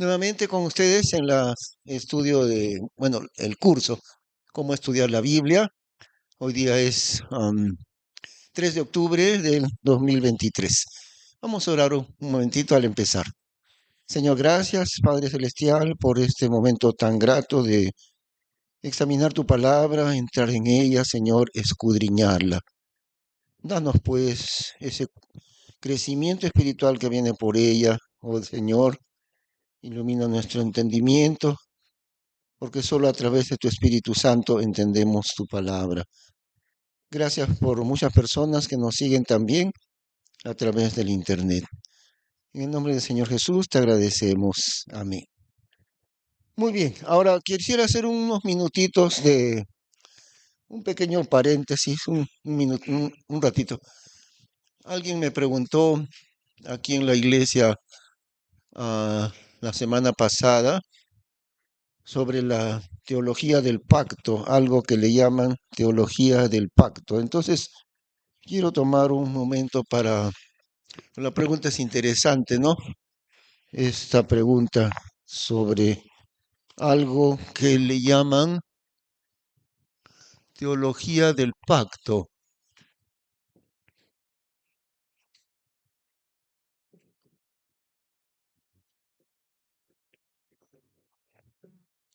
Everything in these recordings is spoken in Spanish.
Nuevamente con ustedes en el estudio el curso, cómo estudiar la Biblia. Hoy día es 3 de octubre del 2023. Vamos a orar un momentito al empezar. Señor, gracias, Padre Celestial, por este momento tan grato de examinar tu palabra, entrar en ella, Señor, escudriñarla. Danos pues ese crecimiento espiritual que viene por ella, oh Señor, ilumina nuestro entendimiento porque solo a través de tu Espíritu Santo entendemos tu palabra. Gracias por muchas personas que nos siguen también a través del Internet. En el nombre del Señor Jesús te agradecemos. Amén. Muy bien, ahora quisiera hacer unos minutitos de un pequeño paréntesis, un ratito. Alguien me preguntó aquí en la iglesia la semana pasada sobre la teología del pacto, algo que le llaman teología del pacto. Entonces, quiero tomar un momento para... La pregunta es interesante, ¿no? Esta pregunta sobre algo que le llaman teología del pacto.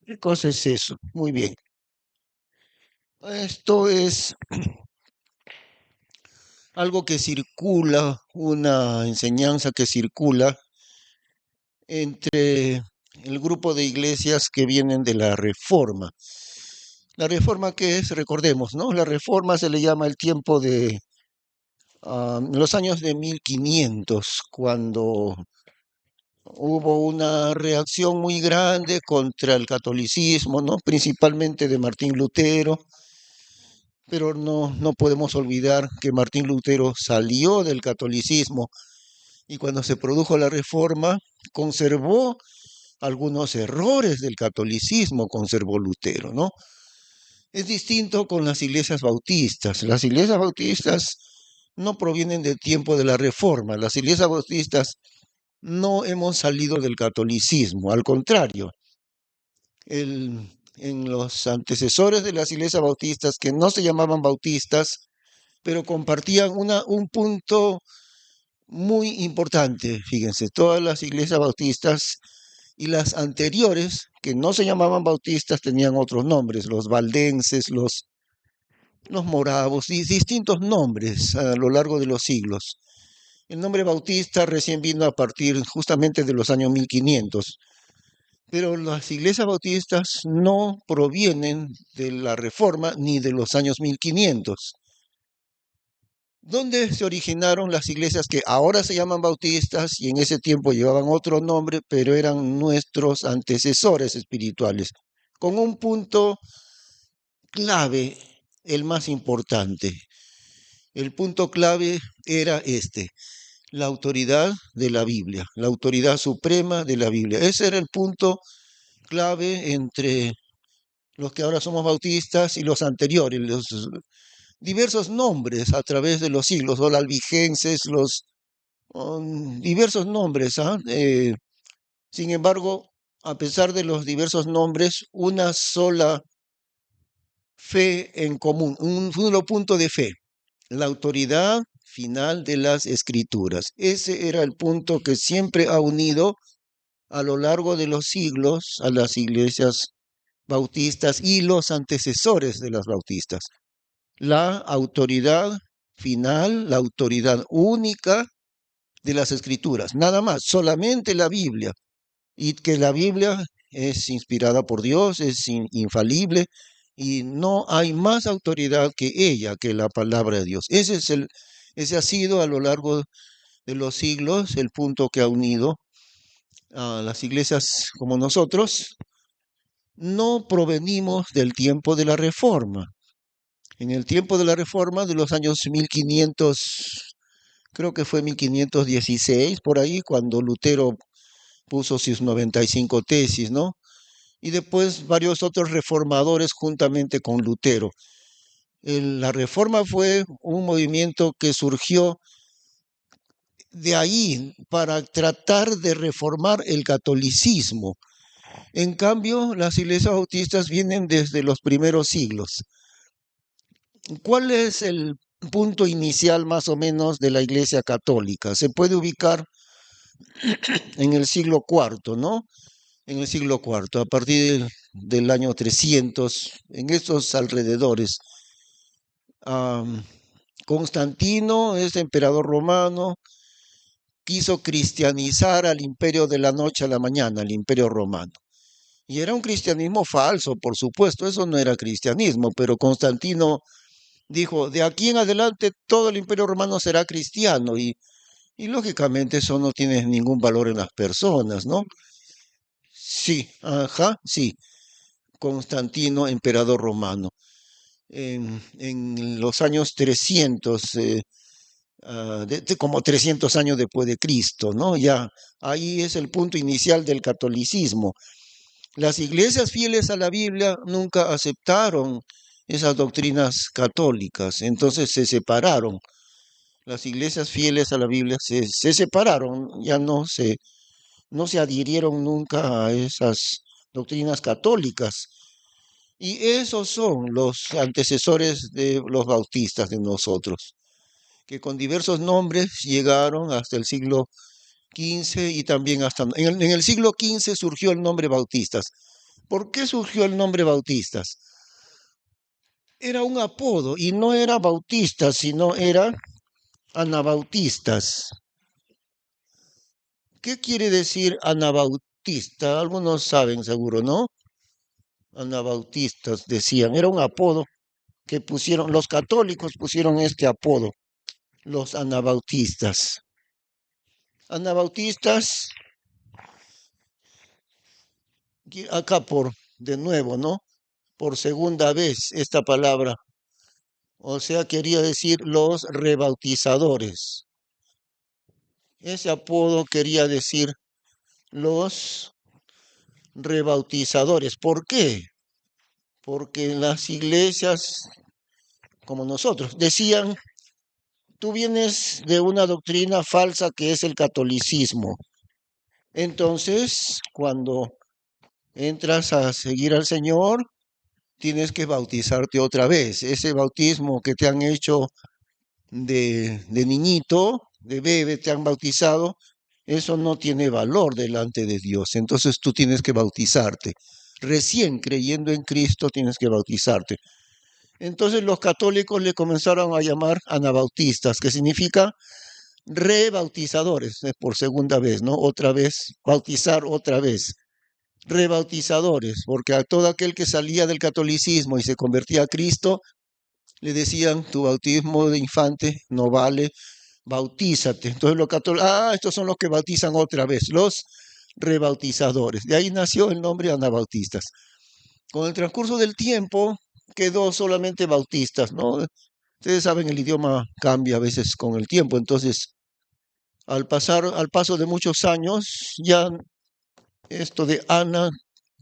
¿Qué cosa es eso? Muy bien. Esto es algo que circula, una enseñanza que circula entre el grupo de iglesias que vienen de la Reforma. La Reforma, ¿qué es? Recordemos, ¿no? La Reforma se le llama el tiempo de los años de 1500, cuando hubo una reacción muy grande contra el catolicismo, ¿no? Principalmente de Martín Lutero, pero no podemos olvidar que Martín Lutero salió del catolicismo y cuando se produjo la Reforma conservó algunos errores del catolicismo, conservó Lutero, ¿no? Es distinto con las iglesias bautistas. Las iglesias bautistas no provienen del tiempo de la Reforma. Las iglesias bautistas no hemos salido del catolicismo. Al contrario, en los antecesores de las iglesias bautistas, que no se llamaban bautistas, pero compartían un punto muy importante. Fíjense, todas las iglesias bautistas y las anteriores, que no se llamaban bautistas, tenían otros nombres, los valdenses, los moravos, distintos nombres a lo largo de los siglos. El nombre bautista recién vino a partir justamente de los años 1500, pero las iglesias bautistas no provienen de la Reforma ni de los años 1500. ¿Dónde se originaron las iglesias que ahora se llaman bautistas y en ese tiempo llevaban otro nombre, pero eran nuestros antecesores espirituales? Con un punto clave, el más importante. El punto clave era este: la autoridad de la Biblia, la autoridad suprema de la Biblia. Ese era el punto clave entre los que ahora somos bautistas y los anteriores, los diversos nombres a través de los siglos, los albigenses, los diversos nombres. Sin embargo, a pesar de los diversos nombres, una sola fe en común, un solo punto de fe: la autoridad final de las escrituras. Ese era el punto que siempre ha unido a lo largo de los siglos a las iglesias bautistas y los antecesores de las bautistas. La autoridad final, la autoridad única de las escrituras. Nada más, solamente la Biblia. Y que la Biblia es inspirada por Dios, es infalible y no hay más autoridad que ella, que la palabra de Dios. Ese ha sido a lo largo de los siglos el punto que ha unido a las iglesias como nosotros. No provenimos del tiempo de la Reforma. En el tiempo de la Reforma de los años 1500, creo que fue 1516, por ahí, cuando Lutero puso sus 95 tesis, ¿no? Y después varios otros reformadores juntamente con Lutero. La Reforma fue un movimiento que surgió de ahí para tratar de reformar el catolicismo. En cambio, las iglesias bautistas vienen desde los primeros siglos. ¿Cuál es el punto inicial más o menos de la iglesia católica? Se puede ubicar en el siglo cuarto, ¿no? En el siglo cuarto, a partir del año 300, en estos alrededores. Am, Constantino, este emperador romano, quiso cristianizar al imperio de la noche a la mañana, el imperio romano. Y era un cristianismo falso, por supuesto, eso no era cristianismo, pero Constantino dijo, de aquí en adelante todo el imperio romano será cristiano y lógicamente eso no tiene ningún valor en las personas, ¿no? Sí, ajá, sí, Constantino, emperador romano. En los años 300, como 300 años después de Cristo, ¿no? Ya ahí es el punto inicial del catolicismo. Las iglesias fieles a la Biblia nunca aceptaron esas doctrinas católicas, entonces se separaron. Las iglesias fieles a la Biblia se separaron, ya no se adhirieron nunca a esas doctrinas católicas. Y esos son los antecesores de los bautistas de nosotros, que con diversos nombres llegaron hasta el siglo XV y también hasta... En el siglo XV surgió el nombre bautistas. ¿Por qué surgió el nombre bautistas? Era un apodo y no era bautistas, sino era anabautistas. ¿Qué quiere decir anabautista? Algunos saben seguro, ¿no? Anabautistas decían, era un apodo que pusieron, los católicos pusieron este apodo, los anabautistas. Anabautistas, acá de nuevo, ¿no? Por segunda vez esta palabra. O sea, quería decir los rebautizadores. Ese apodo quería decir los rebautizadores. ¿Por qué? Porque las iglesias, como nosotros, decían, tú vienes de una doctrina falsa que es el catolicismo. Entonces, cuando entras a seguir al Señor, tienes que bautizarte otra vez. Ese bautismo que te han hecho de niñito, de bebé, te han bautizado, eso no tiene valor delante de Dios. Entonces tú tienes que bautizarte. Recién creyendo en Cristo tienes que bautizarte. Entonces los católicos le comenzaron a llamar anabautistas, que significa rebautizadores, por segunda vez, ¿no? Otra vez, bautizar otra vez. Rebautizadores, porque a todo aquel que salía del catolicismo y se convertía a Cristo, le decían, tu bautismo de infante no vale, bautízate. Entonces los católicos, estos son los que bautizan otra vez, los rebautizadores. De ahí nació el nombre anabautistas. Con el transcurso del tiempo quedó solamente bautistas, ¿no? Ustedes saben, el idioma cambia a veces con el tiempo, entonces al paso de muchos años, ya esto de Ana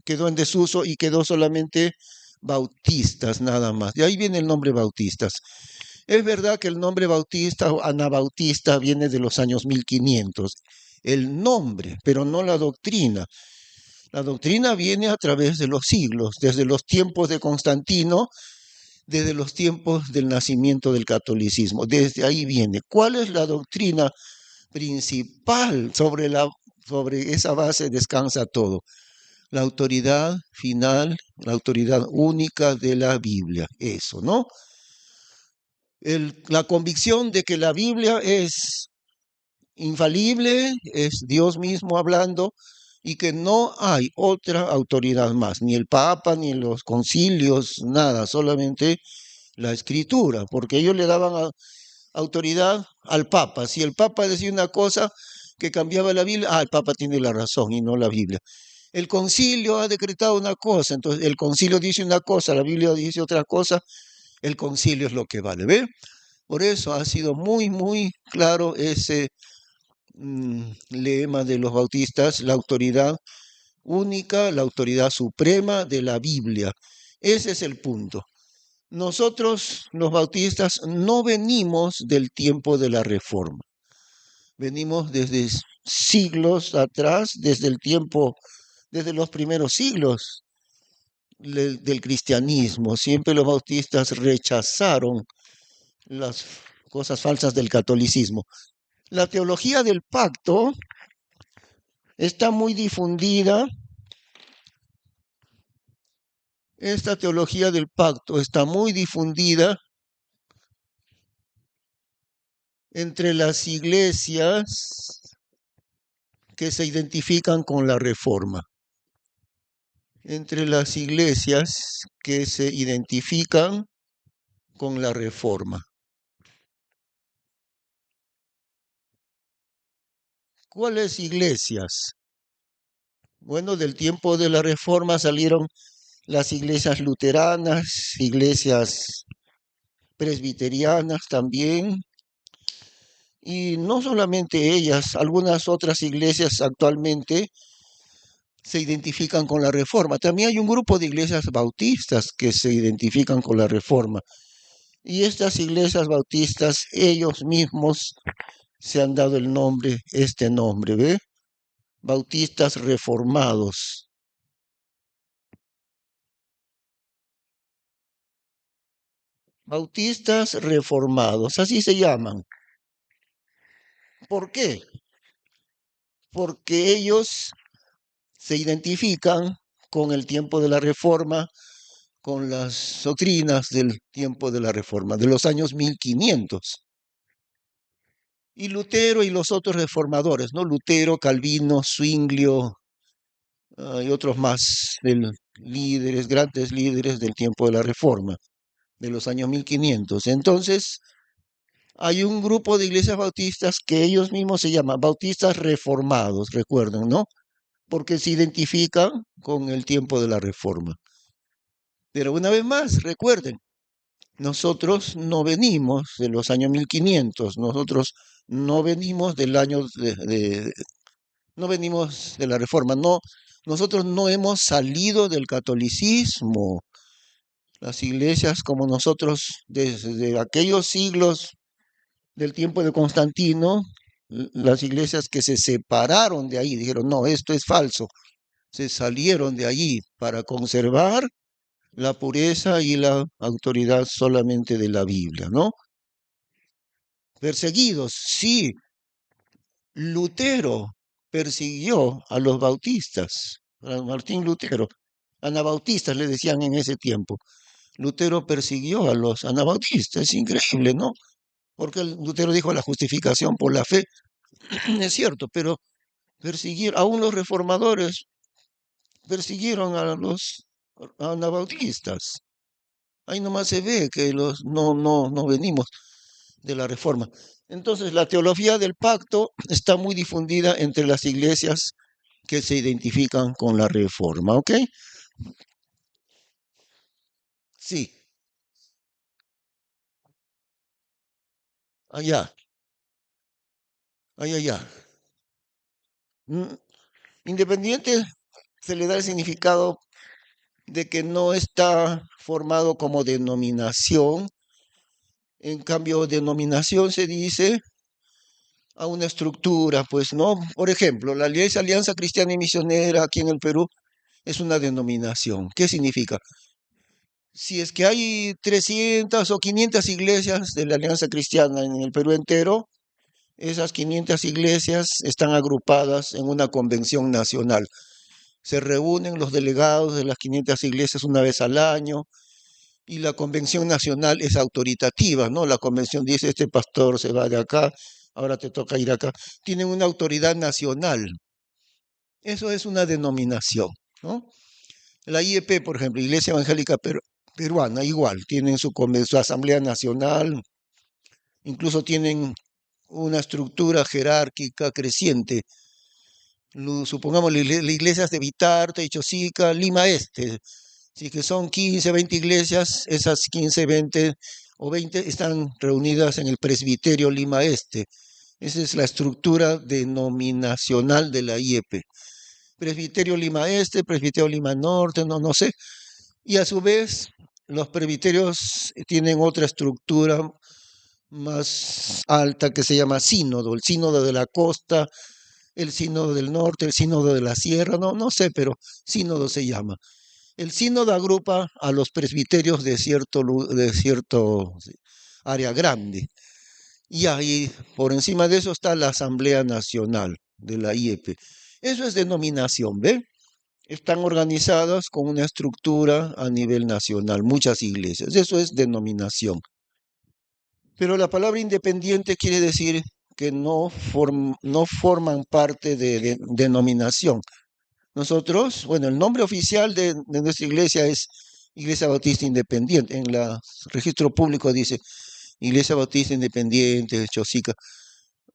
quedó en desuso y quedó solamente bautistas nada más. De ahí viene el nombre bautistas. Es verdad que el nombre bautista o anabautista viene de los años 1500, el nombre, pero no la doctrina. La doctrina viene a través de los siglos, desde los tiempos de Constantino, desde los tiempos del nacimiento del catolicismo. Desde ahí viene. ¿Cuál es la doctrina principal? Sobre esa base descansa todo. La autoridad final, la autoridad única de la Biblia. Eso, ¿no? La convicción de que la Biblia es infalible, es Dios mismo hablando, y que no hay otra autoridad más, ni el Papa, ni los concilios, nada, solamente la Escritura, porque ellos le daban autoridad al Papa. Si el Papa decía una cosa que cambiaba la Biblia, el Papa tiene la razón y no la Biblia. El concilio ha decretado una cosa, entonces el concilio dice una cosa, la Biblia dice otra cosa, el concilio es lo que vale, ¿ve? Por eso ha sido muy, muy claro ese lema de los bautistas, la autoridad única, la autoridad suprema de la Biblia. Ese es el punto. Nosotros, los bautistas, no venimos del tiempo de la Reforma. Venimos desde siglos atrás, desde los primeros siglos del cristianismo. Siempre los bautistas rechazaron las cosas falsas del catolicismo. La teología del pacto está muy difundida. Esta teología del pacto está muy difundida entre las iglesias que se identifican con la Reforma. Entre las iglesias que se identifican con la Reforma. ¿Cuáles iglesias? Bueno, del tiempo de la Reforma salieron las iglesias luteranas, iglesias presbiterianas también, y no solamente ellas, algunas otras iglesias actualmente se identifican con la Reforma. También hay un grupo de iglesias bautistas que se identifican con la Reforma. Y estas iglesias bautistas, ellos mismos se han dado el nombre, este nombre, ¿ve? Bautistas reformados. Bautistas reformados, así se llaman. ¿Por qué? Porque ellos se identifican con el tiempo de la Reforma, con las doctrinas del tiempo de la Reforma, de los años 1500. Y Lutero y los otros reformadores, ¿no? Lutero, Calvino, Zwinglio, y otros más, líderes, grandes líderes del tiempo de la Reforma, de los años 1500. Entonces, hay un grupo de iglesias bautistas que ellos mismos se llaman bautistas reformados, recuerden, ¿no? Porque se identifican con el tiempo de la Reforma. Pero una vez más, recuerden, nosotros no venimos de los años 1500, nosotros no venimos del año no venimos de la Reforma, no, nosotros no hemos salido del catolicismo. Las iglesias como nosotros, desde aquellos siglos del tiempo de Constantino, las iglesias que se separaron de ahí, dijeron, no, esto es falso, se salieron de allí para conservar la pureza y la autoridad solamente de la Biblia, ¿no? Perseguidos, sí, Lutero persiguió a los bautistas, a Martín Lutero, anabautistas le decían en ese tiempo. Lutero persiguió a los anabautistas, es increíble, ¿no? Porque Lutero dijo la justificación por la fe, es cierto, pero persiguieron, aún los reformadores persiguieron a los anabautistas. Ahí nomás se ve que no venimos de la reforma. Entonces, la teología del pacto está muy difundida entre las iglesias que se identifican con la reforma, ¿ok? Sí, allá, allá. Mm, Independiente se le da el significado de que no está formado como denominación. En cambio, denominación se dice a una estructura, pues, ¿no? Por ejemplo, la Alianza Cristiana y Misionera aquí en el Perú es una denominación. ¿Qué significa? Si es que hay 300 o 500 iglesias de la Alianza Cristiana en el Perú entero, esas 500 iglesias están agrupadas en una convención nacional. Se reúnen los delegados de las 500 iglesias una vez al año y la convención nacional es autoritativa, ¿no? La convención dice, este pastor se va de acá, ahora te toca ir acá. Tienen una autoridad nacional. Eso es una denominación, ¿no? La IEP, por ejemplo, Iglesia Evangélica Peruana, igual, tienen su Asamblea Nacional, incluso tienen una estructura jerárquica creciente. Supongamos las iglesias de Vitarte y Chosica, Lima Este, si que son 15, 20 iglesias, esas 15, 20 o 20 están reunidas en el presbiterio Lima Este. Esa es la estructura denominacional de la IEP. Presbiterio Lima Este, Presbiterio Lima Norte, no sé. Y a su vez, los presbiterios tienen otra estructura más alta que se llama sínodo, el sínodo de la costa, el sínodo del norte, el sínodo de la sierra, no sé, pero sínodo se llama. El sínodo agrupa a los presbiterios de cierto área grande. Y ahí, por encima de eso está la Asamblea Nacional de la IEP. Eso es denominación, ¿ve? Están organizadas con una estructura a nivel nacional, muchas iglesias. Eso es denominación. Pero la palabra independiente quiere decir que no forman parte de denominación. Nosotros, bueno, el nombre oficial de nuestra iglesia es Iglesia Bautista Independiente. En el registro público dice Iglesia Bautista Independiente, Chosica.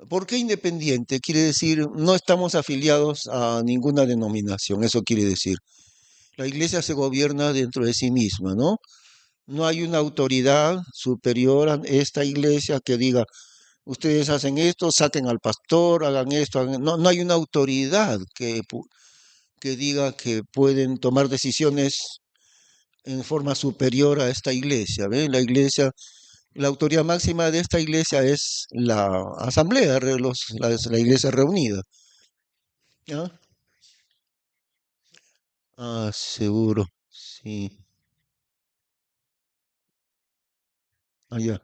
¿Por qué independiente? Quiere decir, no estamos afiliados a ninguna denominación, eso quiere decir. La iglesia se gobierna dentro de sí misma, ¿no? No hay una autoridad superior a esta iglesia que diga, ustedes hacen esto, saquen al pastor, hagan esto, no hay una autoridad que diga que pueden tomar decisiones en forma superior a esta iglesia, ¿ve? La autoridad máxima de esta iglesia es la asamblea, la iglesia reunida, ¿ya? Ah, seguro, sí. Allá.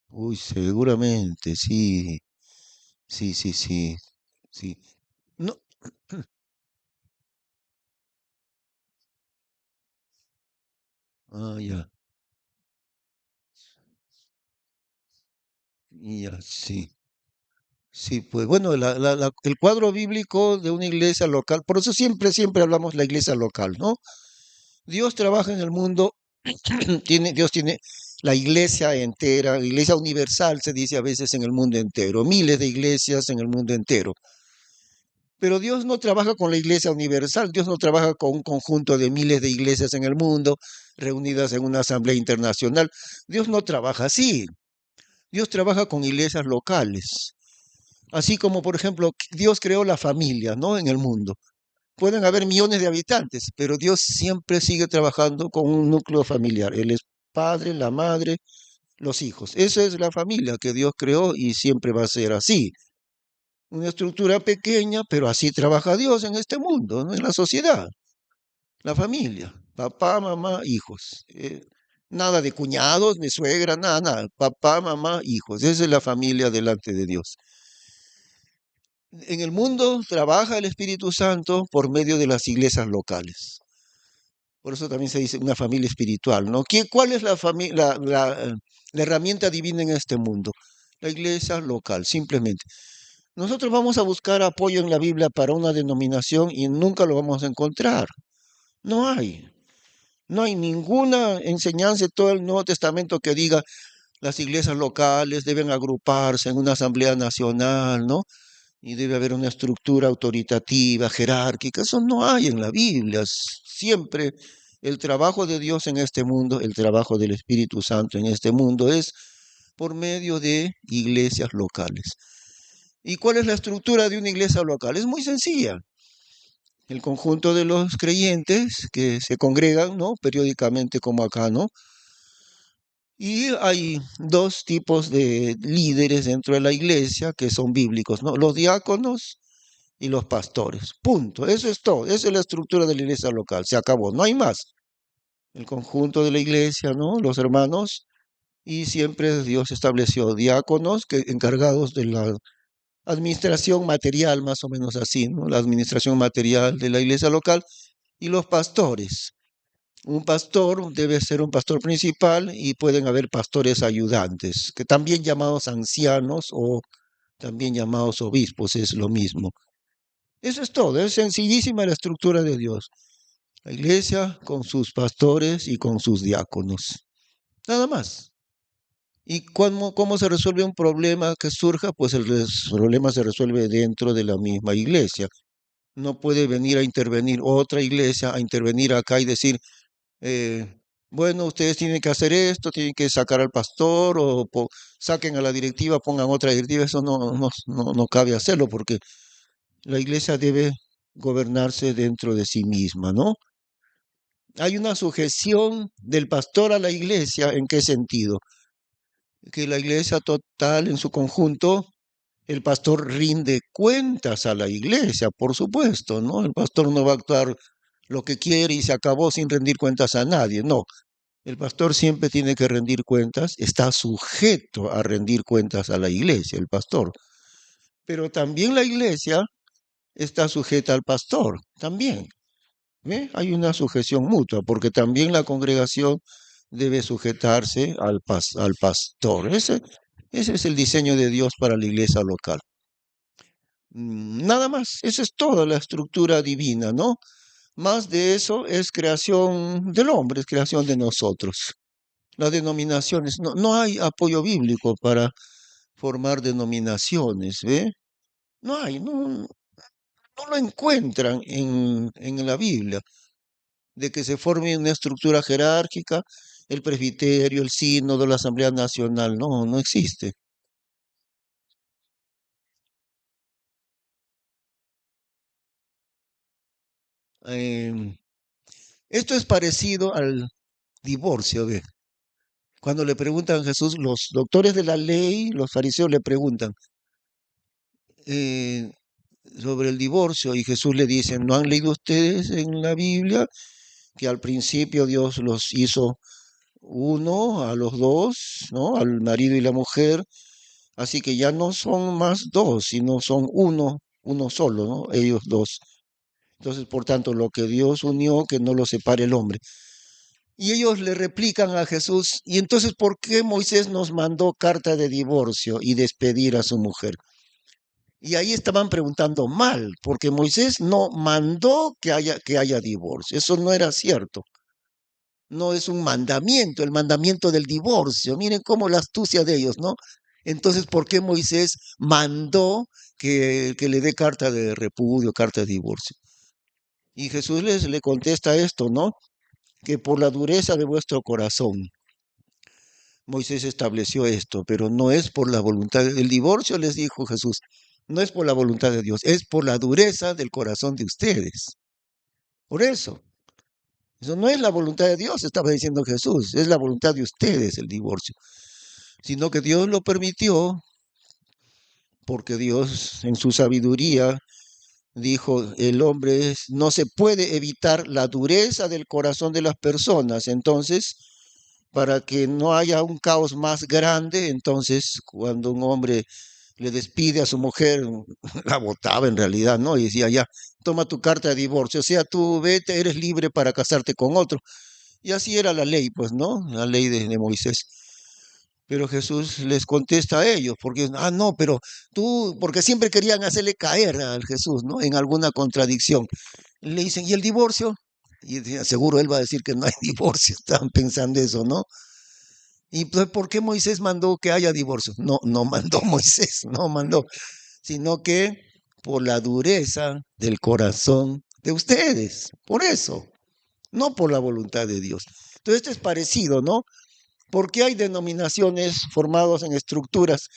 Uy, seguramente, sí. Sí, sí, sí, sí. No, ya, ya, sí. Sí, pues bueno, el cuadro bíblico de una iglesia local, por eso siempre hablamos la iglesia local, ¿no? Dios trabaja en el mundo, Dios tiene la iglesia entera, la iglesia universal se dice a veces en el mundo entero, miles de iglesias en el mundo entero. Pero Dios no trabaja con la iglesia universal, Dios no trabaja con un conjunto de miles de iglesias en el mundo reunidas en una asamblea internacional. Dios no trabaja así. Dios trabaja con iglesias locales. Así como, por ejemplo, Dios creó la familia, ¿no? En el mundo. Pueden haber millones de habitantes, pero Dios siempre sigue trabajando con un núcleo familiar. Él es padre, la madre, los hijos. Esa es la familia que Dios creó y siempre va a ser así. Una estructura pequeña, pero así trabaja Dios en este mundo, ¿no? En la sociedad, la familia, papá, mamá, hijos. Nada de cuñados, ni suegra, nada. Papá, mamá, hijos. Esa es la familia delante de Dios. En el mundo trabaja el Espíritu Santo por medio de las iglesias locales. Por eso también se dice una familia espiritual, ¿no? ¿Cuál es la herramienta divina en este mundo? La iglesia local, simplemente. Nosotros vamos a buscar apoyo en la Biblia para una denominación y nunca lo vamos a encontrar. No hay. No hay ninguna enseñanza de todo el Nuevo Testamento que diga las iglesias locales deben agruparse en una asamblea nacional, ¿no? Y debe haber una estructura autoritativa, jerárquica. Eso no hay en la Biblia. Siempre el trabajo de Dios en este mundo, el trabajo del Espíritu Santo en este mundo es por medio de iglesias locales. ¿Y cuál es la estructura de una iglesia local? Es muy sencilla. El conjunto de los creyentes que se congregan, ¿no? Periódicamente como acá, ¿no? Y hay dos tipos de líderes dentro de la iglesia que son bíblicos, ¿no? Los diáconos y los pastores. Punto. Eso es todo. Esa es la estructura de la iglesia local. Se acabó. No hay más. El conjunto de la iglesia, ¿no? Los hermanos. Y siempre Dios estableció diáconos que encargados de la administración material, más o menos así, ¿no? La administración material de la iglesia local y los pastores. Un pastor debe ser un pastor principal y pueden haber pastores ayudantes, que también llamados ancianos o también llamados obispos, es lo mismo. Eso es todo, es sencillísima la estructura de Dios. La iglesia con sus pastores y con sus diáconos. Nada más. ¿Y cómo se resuelve un problema que surja? Pues problema se resuelve dentro de la misma iglesia. No puede venir a intervenir otra iglesia, a intervenir acá y decir, eh, bueno, ustedes tienen que hacer esto, tienen que sacar al pastor o saquen a la directiva, pongan otra directiva. Eso no cabe hacerlo porque la iglesia debe gobernarse dentro de sí misma, ¿no? Hay una sujeción del pastor a la iglesia, ¿en qué sentido? que la iglesia total en su conjunto, el pastor rinde cuentas a la iglesia, por supuesto, ¿no? El pastor no va a actuar lo que quiere y se acabó sin rendir cuentas a nadie, no. El pastor siempre tiene que rendir cuentas, está sujeto a rendir cuentas a la iglesia, el pastor. Pero también la iglesia está sujeta al pastor, también. ¿Ve? Hay una sujeción mutua, porque también la congregación debe sujetarse al pastor. Ese es el diseño de Dios para la iglesia local. Nada más, esa es toda la estructura divina, ¿no? Más de eso es creación del hombre, es creación de nosotros. Las denominaciones, no hay apoyo bíblico para formar denominaciones, ¿ve? No hay, no lo encuentran en la Biblia, de que se forme una estructura jerárquica, el presbiterio, el sínodo, la Asamblea Nacional, no existe. Em, Esto es parecido al divorcio, ¿ve? Cuando le preguntan a Jesús, los doctores de la ley, los fariseos le preguntan eh, sobre el divorcio y Jesús le dice, ¿no han leído ustedes en la Biblia que al principio Dios los hizo uno a los dos, ¿no? Al marido y la mujer, así que ya no son más dos, sino son uno solo, ¿no? Ellos dos. Entonces, por tanto, lo que Dios unió, que no lo separe el hombre. Y ellos le replican a Jesús, ¿y entonces por qué Moisés nos mandó carta de divorcio y despedir a su mujer? Y ahí estaban preguntando mal, porque Moisés no mandó que haya divorcio. Eso no era cierto. No es un mandamiento, el mandamiento del divorcio. Miren cómo la astucia de ellos, ¿no? Entonces, ¿por qué Moisés mandó que le dé carta de repudio, carta de divorcio? Y Jesús le contesta esto, ¿no? Que por la dureza de vuestro corazón, Moisés estableció esto, pero no es por la voluntad. El divorcio, les dijo Jesús, no es por la voluntad de Dios, es por la dureza del corazón de ustedes. Por eso no es la voluntad de Dios, estaba diciendo Jesús, es la voluntad de ustedes el divorcio, sino que Dios lo permitió porque Dios en su sabiduría dijo, el hombre no se puede evitar la dureza del corazón de las personas, entonces para que no haya un caos más grande, entonces cuando un hombre le despide a su mujer, la botaba en realidad, ¿no? Y decía, ya, toma tu carta de divorcio, o sea, tú vete, eres libre para casarte con otro. Y así era la ley, pues, ¿no? La ley de Moisés. Pero Jesús les contesta a ellos, porque, no, pero tú, porque siempre querían hacerle caer al Jesús, ¿no? En alguna contradicción. Le dicen, ¿y el divorcio? Y seguro él va a decir que no hay divorcio, estaban pensando eso, ¿no? ¿Y pues, por qué Moisés mandó que haya divorcio? No mandó Moisés, no mandó, sino que por la dureza del corazón de ustedes, por eso, no por la voluntad de Dios. Entonces, esto es parecido, ¿no? Porque hay denominaciones formadas en estructuras,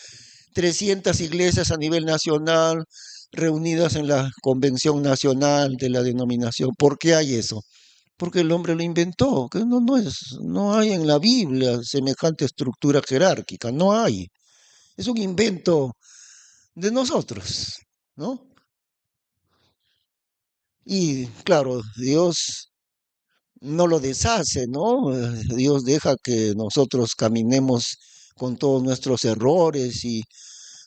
300 iglesias a nivel nacional, reunidas en la convención nacional de la denominación. ¿Por qué hay eso? Porque el hombre lo inventó, que no hay en la Biblia semejante estructura jerárquica, no hay. Es un invento de nosotros, ¿no? Y claro, Dios no lo deshace, ¿no? Dios deja que nosotros caminemos con todos nuestros errores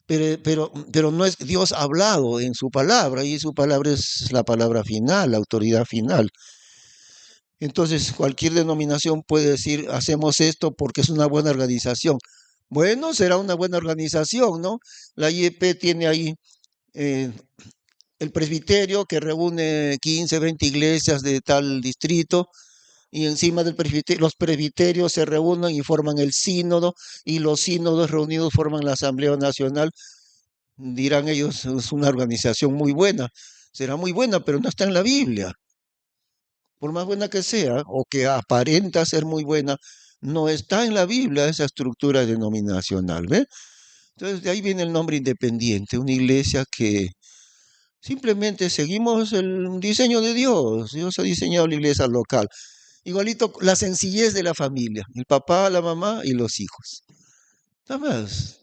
pero no es Dios ha hablado en su palabra y su palabra es la palabra final, la autoridad final. Entonces, cualquier denominación puede decir, hacemos esto porque es una buena organización. Bueno, será una buena organización, ¿no? La IEP tiene ahí eh, el presbiterio que reúne 15, 20 iglesias de tal distrito y encima del presbiterio, los presbiterios se reúnen y forman el sínodo y los sínodos reunidos forman la Asamblea Nacional. Dirán ellos, es una organización muy buena. Será muy buena, pero no está en la Biblia. Por más buena que sea, o que aparenta ser muy buena, no está en la Biblia esa estructura denominacional, ¿ve? Entonces de ahí viene el nombre independiente, una iglesia que simplemente seguimos el diseño de Dios. Dios ha diseñado la iglesia local. Igualito la sencillez de la familia, el papá, la mamá y los hijos. Nada más.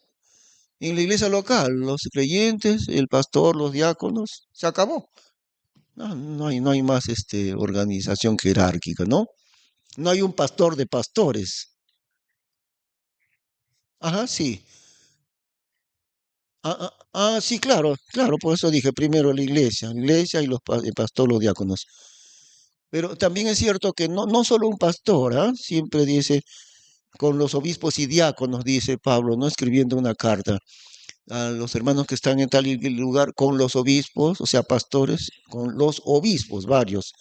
En la iglesia local, los creyentes, el pastor, los diáconos, se acabó. No hay más organización jerárquica, ¿no? No hay un pastor de pastores. Ajá, sí. Sí, claro, claro, por eso dije primero la iglesia y el pastor, los diáconos. Pero también es cierto que no solo un pastor, ¿ah? Siempre dice, con los obispos y diáconos, dice Pablo, no escribiendo una carta a los hermanos que están en tal lugar, con los obispos, o sea, pastores, con los obispos, varios,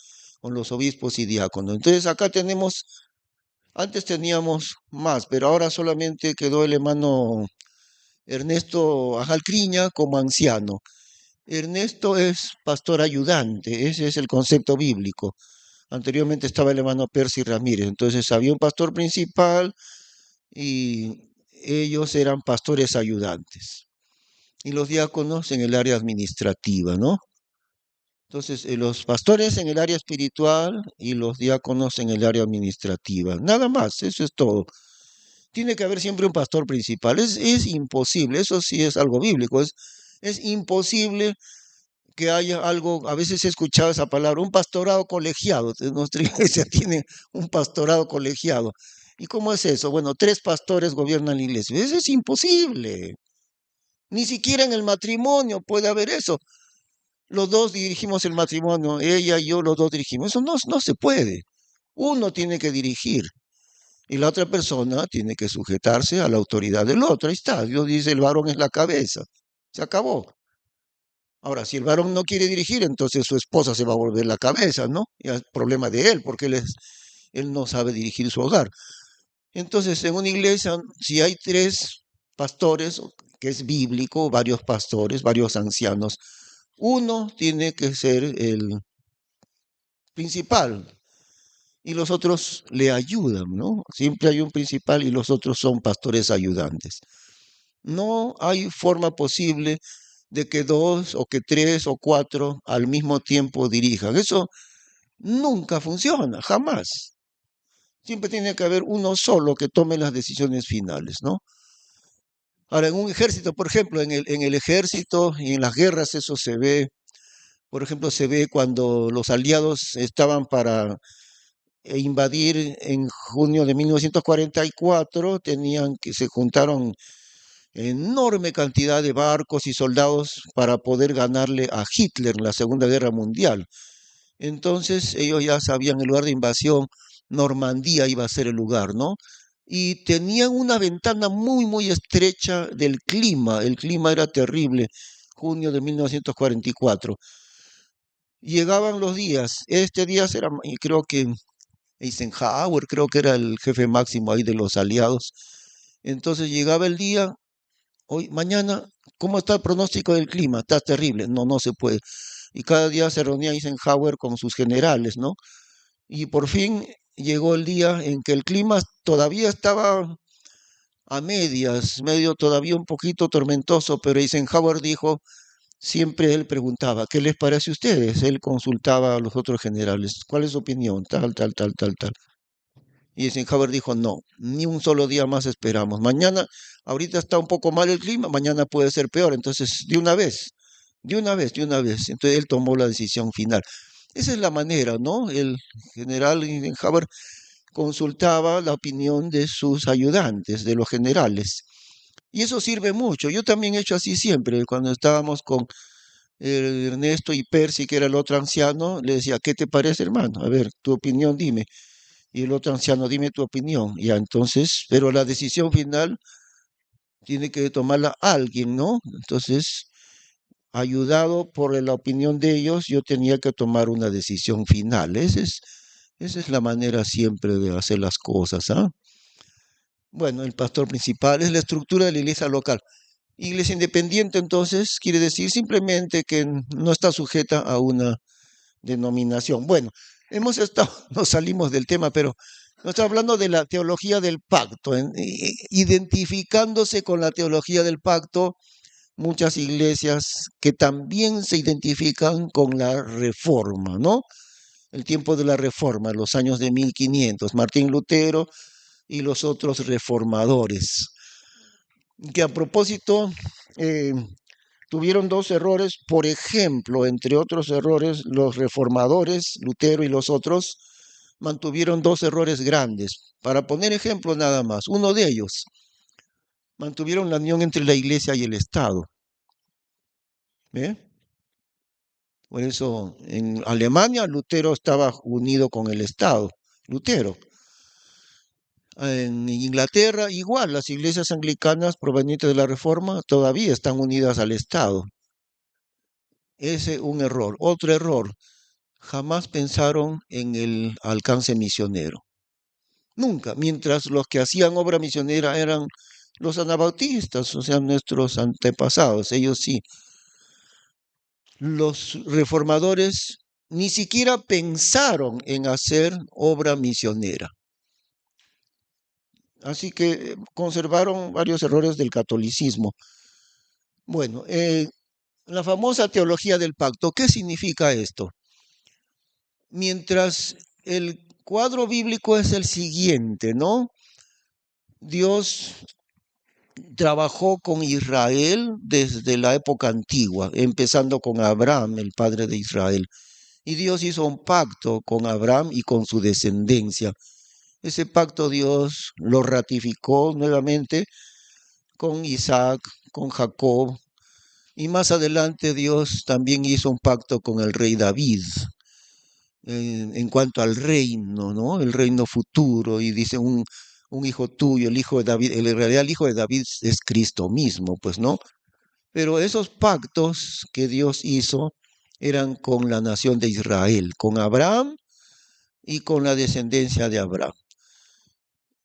con los obispos y diáconos. Entonces acá tenemos, antes teníamos más, pero ahora solamente quedó el hermano Ernesto Ajalcriña como anciano. Ernesto es pastor ayudante, ese es el concepto bíblico. Anteriormente estaba el hermano Percy Ramírez, entonces había un pastor principal y ellos eran pastores ayudantes. Y los diáconos en el área administrativa, ¿no? Entonces, los pastores en el área espiritual y los diáconos en el área administrativa. Nada más, eso es todo. Tiene que haber siempre un pastor principal. Es imposible, eso sí es algo bíblico. Es imposible que haya algo, a veces he escuchado esa palabra, un pastorado colegiado. Nuestra iglesia tiene un pastorado colegiado. ¿Y cómo es eso? Bueno, tres pastores gobiernan la iglesia. Eso es imposible. Ni siquiera en el matrimonio puede haber eso. Los dos dirigimos el matrimonio, ella y yo, los dos dirigimos. Eso no se puede. Uno tiene que dirigir y la otra persona tiene que sujetarse a la autoridad del otro. Ahí está. Dios dice, el varón es la cabeza. Se acabó. Ahora, si el varón no quiere dirigir, entonces su esposa se va a volver la cabeza, ¿no? Y es problema de él, porque él no sabe dirigir su hogar. Entonces, en una iglesia, si hay tres pastores, que es bíblico, varios pastores, varios ancianos, uno tiene que ser el principal y los otros le ayudan, ¿no? Siempre hay un principal y los otros son pastores ayudantes. No hay forma posible de que dos o que tres o cuatro al mismo tiempo dirijan. Eso nunca funciona, jamás. Siempre tiene que haber uno solo que tome las decisiones finales, ¿no? Ahora, en un ejército, por ejemplo, en el ejército y en las guerras eso se ve, por ejemplo, se ve cuando los aliados estaban para invadir en junio de 1944, se juntaron enorme cantidad de barcos y soldados para poder ganarle a Hitler en la Segunda Guerra Mundial. Entonces ellos ya sabían el lugar de invasión, Normandía iba a ser el lugar, ¿no? Y tenían una ventana muy, muy estrecha del clima. El clima era terrible, junio de 1944. Llegaban los días. Este día era, y creo que Eisenhower, creo que era el jefe máximo ahí de los aliados. Entonces llegaba el día, hoy, mañana, ¿cómo está el pronóstico del clima? Está terrible. No se puede. Y cada día se reunía Eisenhower con sus generales, ¿no? Y por fin llegó el día en que el clima todavía estaba a medias, medio todavía un poquito tormentoso, pero Eisenhower dijo, siempre él preguntaba, ¿qué les parece a ustedes? Él consultaba a los otros generales, ¿cuál es su opinión? Tal, tal, tal, tal, tal. Y Eisenhower dijo, no, ni un solo día más esperamos. Mañana, ahorita está un poco mal el clima, mañana puede ser peor. Entonces, de una vez, de una vez, de una vez. Entonces él tomó la decisión final. Esa es la manera, ¿no? El general Eisenhower consultaba la opinión de sus ayudantes, de los generales. Y eso sirve mucho. Yo también he hecho así siempre. Cuando estábamos con Ernesto y Percy, que era el otro anciano, le decía, ¿qué te parece, hermano? A ver, tu opinión, dime. Y el otro anciano, dime tu opinión. Ya, entonces, pero la decisión final tiene que tomarla alguien, ¿no? Entonces, ayudado por la opinión de ellos, yo tenía que tomar una decisión final. Esa es la manera siempre de hacer las cosas, ¿ah? Bueno, el pastor principal es la estructura de la iglesia local. Iglesia independiente, entonces, quiere decir simplemente que no está sujeta a una denominación. Bueno, hemos estado, nos salimos del tema, pero nos está hablando de la teología del pacto, identificándose con la teología del pacto, muchas iglesias que también se identifican con la reforma, ¿no? El tiempo de la reforma, los años de 1500, Martín Lutero y los otros reformadores. que a propósito eh, tuvieron dos errores, por ejemplo, entre otros errores, los reformadores, Lutero y los otros, mantuvieron dos errores grandes. Para poner ejemplo nada más, uno de ellos, mantuvieron la unión entre la iglesia y el Estado. ¿Eh? Por eso, en Alemania, Lutero estaba unido con el Estado. Lutero. En Inglaterra, igual, las iglesias anglicanas provenientes de la Reforma todavía están unidas al Estado. Ese es un error. Otro error, jamás pensaron en el alcance misionero. Nunca, mientras los que hacían obra misionera eran los anabautistas, o sea, nuestros antepasados, ellos sí. Los reformadores ni siquiera pensaron en hacer obra misionera. Así que conservaron varios errores del catolicismo. Bueno, la famosa teología del pacto, ¿qué significa esto? Mientras el cuadro bíblico es el siguiente, ¿no? Dios trabajó con Israel desde la época antigua, empezando con Abraham, el padre de Israel. Y Dios hizo un pacto con Abraham y con su descendencia. Ese pacto Dios lo ratificó nuevamente con Isaac, con Jacob, y más adelante Dios también hizo un pacto con el rey David en cuanto al reino, ¿no? El reino futuro, y dice un hijo tuyo, el hijo de David, en realidad el hijo de David es Cristo mismo, pues, ¿no? Pero esos pactos que Dios hizo eran con la nación de Israel, con Abraham y con la descendencia de Abraham.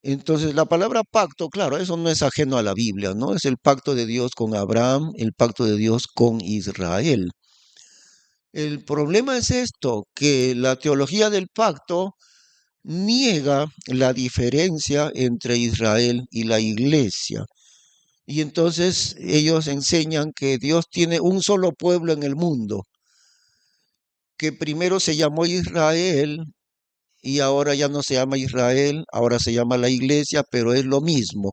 Entonces, la palabra pacto, claro, eso no es ajeno a la Biblia, ¿no? Es el pacto de Dios con Abraham, el pacto de Dios con Israel. El problema es esto, que la teología del pacto niega la diferencia entre Israel y la iglesia. Y entonces ellos enseñan que Dios tiene un solo pueblo en el mundo, que primero se llamó Israel y ahora ya no se llama Israel, ahora se llama la iglesia, pero es lo mismo.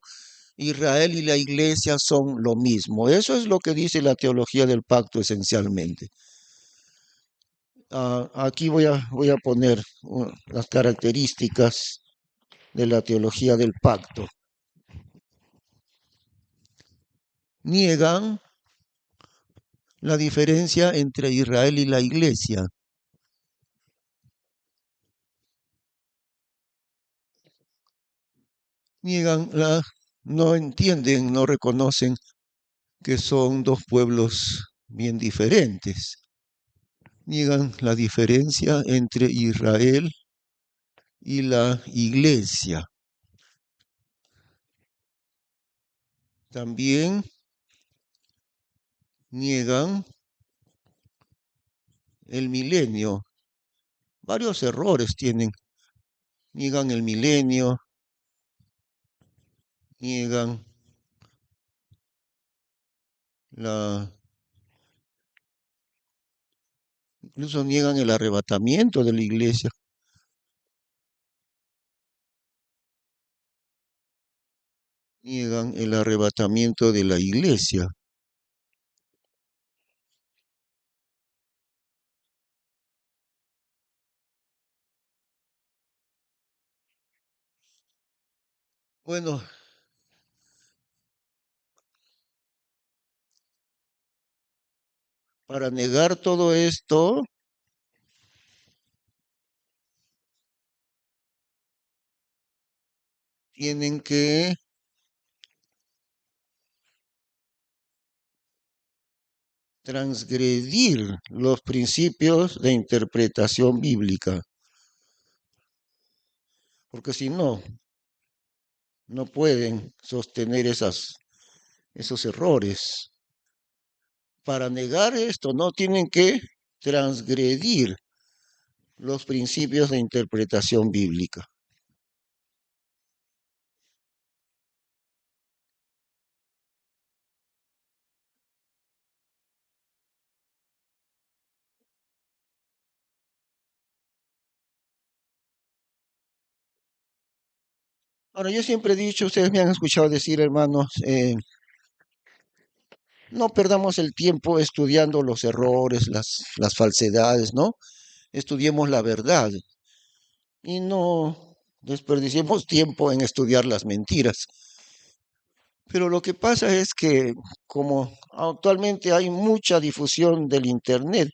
Israel y la iglesia son lo mismo. Eso es lo que dice la teología del pacto esencialmente. Aquí voy a poner las características de la teología del pacto. Niegan la diferencia entre Israel y la iglesia. Niegan no entienden, no reconocen que son dos pueblos bien diferentes. Niegan la diferencia entre Israel y la iglesia. También niegan el milenio. Varios errores tienen. Niegan el milenio, niegan la, incluso niegan el arrebatamiento de la iglesia, niegan el arrebatamiento de la iglesia. Bueno, para negar todo esto, tienen que transgredir los principios de interpretación bíblica, porque si no, no pueden sostener esos errores. Para negar esto, no tienen que transgredir los principios de interpretación bíblica. Ahora, yo siempre he dicho, ustedes me han escuchado decir, hermanos, no perdamos el tiempo estudiando los errores, las falsedades, ¿no? Estudiemos la verdad y no desperdiciemos tiempo en estudiar las mentiras. Pero lo que pasa es que como actualmente hay mucha difusión del Internet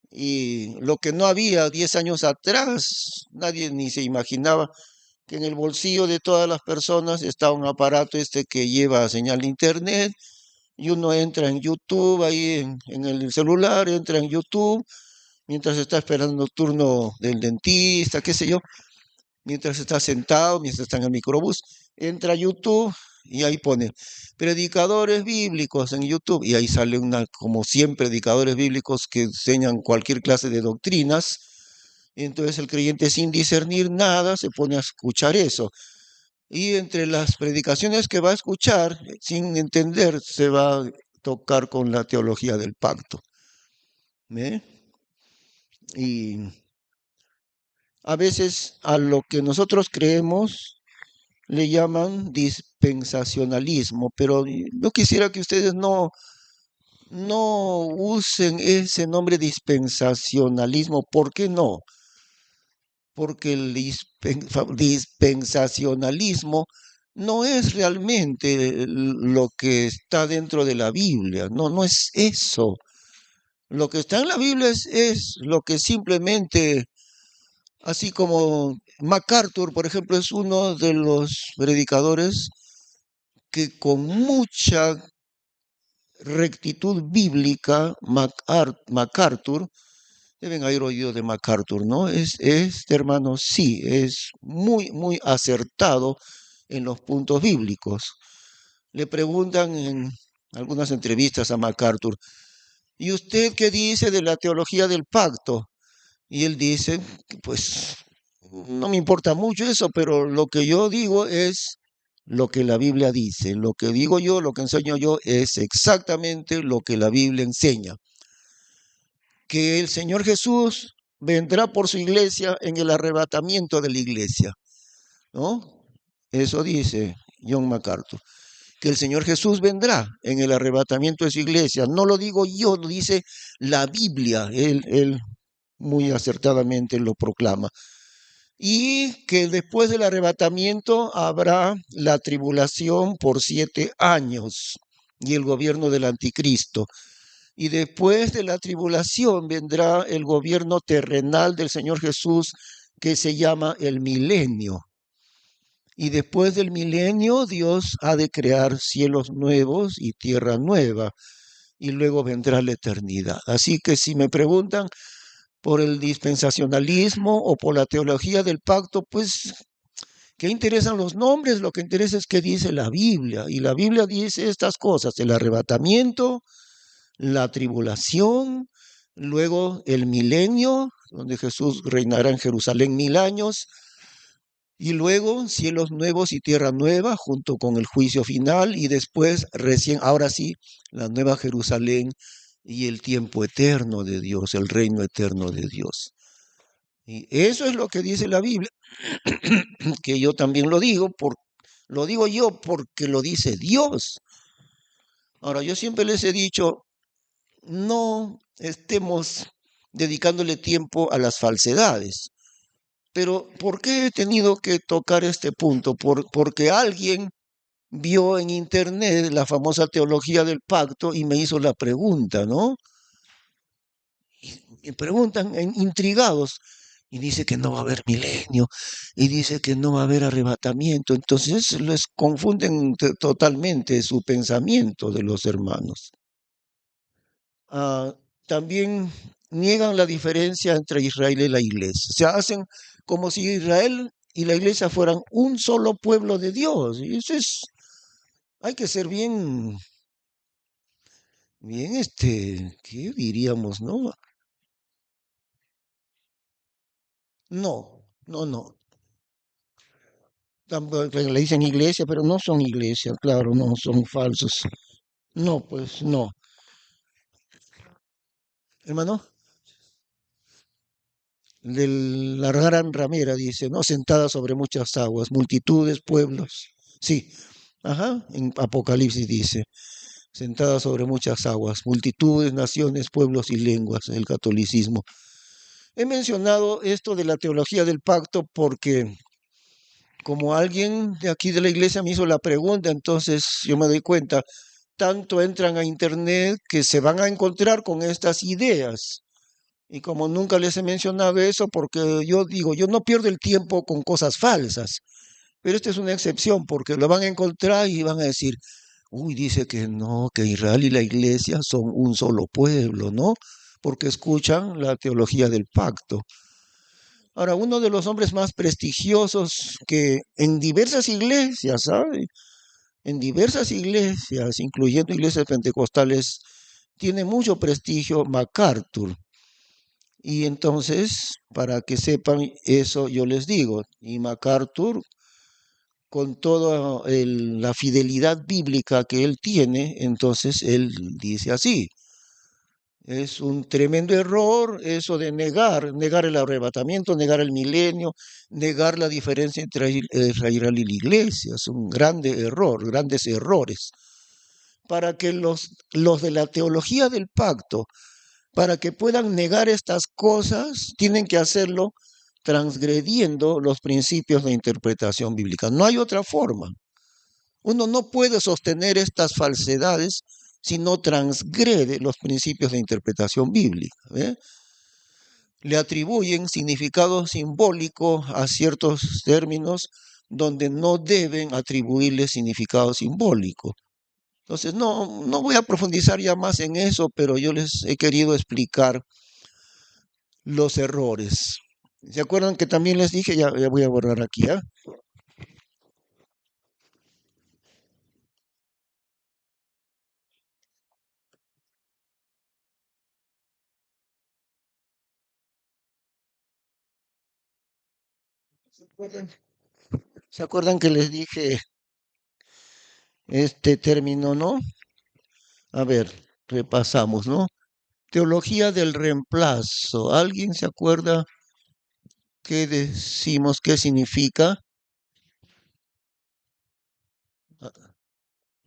y lo que no había 10 años atrás, nadie ni se imaginaba que en el bolsillo de todas las personas está un aparato que lleva señal de Internet y uno entra en YouTube, ahí en el celular, entra en YouTube mientras está esperando el turno del dentista, qué sé yo, mientras está sentado, mientras está en el microbús, entra a YouTube y ahí pone predicadores bíblicos en YouTube y ahí sale como 100 predicadores bíblicos que enseñan cualquier clase de doctrinas. Entonces el creyente sin discernir nada se pone a escuchar eso. Y entre las predicaciones que va a escuchar, sin entender, se va a tocar con la teología del pacto. ¿Ve? Y a veces a lo que nosotros creemos le llaman dispensacionalismo, pero yo quisiera que ustedes no usen ese nombre dispensacionalismo. ¿Por qué no? Porque el dispensacionalismo no es realmente lo que está dentro de la Biblia, no es eso. Lo que está en la Biblia es lo que simplemente, así como MacArthur, por ejemplo, es uno de los predicadores que con mucha rectitud bíblica, MacArthur, deben haber oído de MacArthur, ¿no? Hermano, sí, es muy, muy acertado en los puntos bíblicos. Le preguntan en algunas entrevistas a MacArthur, ¿y usted qué dice de la teología del pacto? Y él dice, pues no me importa mucho eso, pero lo que yo digo es lo que la Biblia dice. Lo que digo yo, lo que enseño yo es exactamente lo que la Biblia enseña. Que el Señor Jesús vendrá por su iglesia en el arrebatamiento de la iglesia, ¿no? Eso dice John MacArthur, que el Señor Jesús vendrá en el arrebatamiento de su iglesia. No lo digo yo, lo dice la Biblia, él muy acertadamente lo proclama. Y que después del arrebatamiento habrá la tribulación por 7 años y el gobierno del anticristo. Y después de la tribulación vendrá el gobierno terrenal del Señor Jesús que se llama el milenio. Y después del milenio Dios ha de crear cielos nuevos y tierra nueva. Y luego vendrá la eternidad. Así que si me preguntan por el dispensacionalismo o por la teología del pacto, pues, ¿qué interesan los nombres? Lo que interesa es qué dice la Biblia. Y la Biblia dice estas cosas: el arrebatamiento, la tribulación, luego el milenio, donde Jesús reinará en Jerusalén 1000 años, y luego cielos nuevos y tierra nueva, junto con el juicio final, y después, recién, ahora sí, la nueva Jerusalén y el tiempo eterno de Dios, el reino eterno de Dios. Y eso es lo que dice la Biblia, que yo también lo digo yo porque lo dice Dios. Ahora, yo siempre les he dicho, no estemos dedicándole tiempo a las falsedades. Pero ¿por qué he tenido que tocar este punto? Porque alguien vio en internet la famosa teología del pacto y me hizo la pregunta, ¿no? Y preguntan intrigados. Y dice que no va a haber milenio, y dice que no va a haber arrebatamiento. Entonces les confunden totalmente su pensamiento de los hermanos. También niegan la diferencia entre Israel y la iglesia. O sea, hacen como si Israel y la iglesia fueran un solo pueblo de Dios. Y eso hay que ser bien, bien, ¿qué diríamos, no? No, no, no. Tampoco le dicen iglesia, pero no son iglesia, claro, no, son falsos. No, pues no. Hermano, de la gran ramera dice, ¿no? Sentada sobre muchas aguas, multitudes, pueblos. Sí, ajá, en Apocalipsis dice. sentada sobre muchas aguas, multitudes, naciones, pueblos y lenguas, el catolicismo. He mencionado esto de la teología del pacto porque como alguien de aquí de la iglesia me hizo la pregunta, entonces yo me doy cuenta, tanto entran a internet que se van a encontrar con estas ideas. Y como nunca les he mencionado eso, porque yo digo, yo no pierdo el tiempo con cosas falsas, pero esta es una excepción, porque lo van a encontrar y van a decir, uy, dice que no, que Israel y la iglesia son un solo pueblo, ¿no? Porque escuchan la teología del pacto. Ahora, uno de los hombres más prestigiosos que en diversas iglesias, ¿sabe? En diversas iglesias, incluyendo iglesias pentecostales, tiene mucho prestigio MacArthur. Y entonces, para que sepan eso, yo les digo, y MacArthur, con toda la fidelidad bíblica que él tiene, entonces él dice así, es un tremendo error eso de negar el arrebatamiento, negar el milenio, negar la diferencia entre Israel y la iglesia. Es un grande error, grandes errores. Para que los de la teología del pacto, para que puedan negar estas cosas, tienen que hacerlo transgrediendo los principios de interpretación bíblica. No hay otra forma. Uno no puede sostener estas falsedades si no transgrede los principios de interpretación bíblica. ¿Eh? Le atribuyen significado simbólico a ciertos términos donde no deben atribuirle significado simbólico. Entonces, no voy a profundizar ya más en eso, pero yo les he querido explicar los errores. ¿Se acuerdan que también les dije? Ya voy a borrar aquí, ¿ah? ¿Se acuerdan? ¿Se acuerdan que les dije este término, no? A ver, repasamos, ¿no? Teología del reemplazo. ¿Alguien se acuerda qué decimos, qué significa? Ah,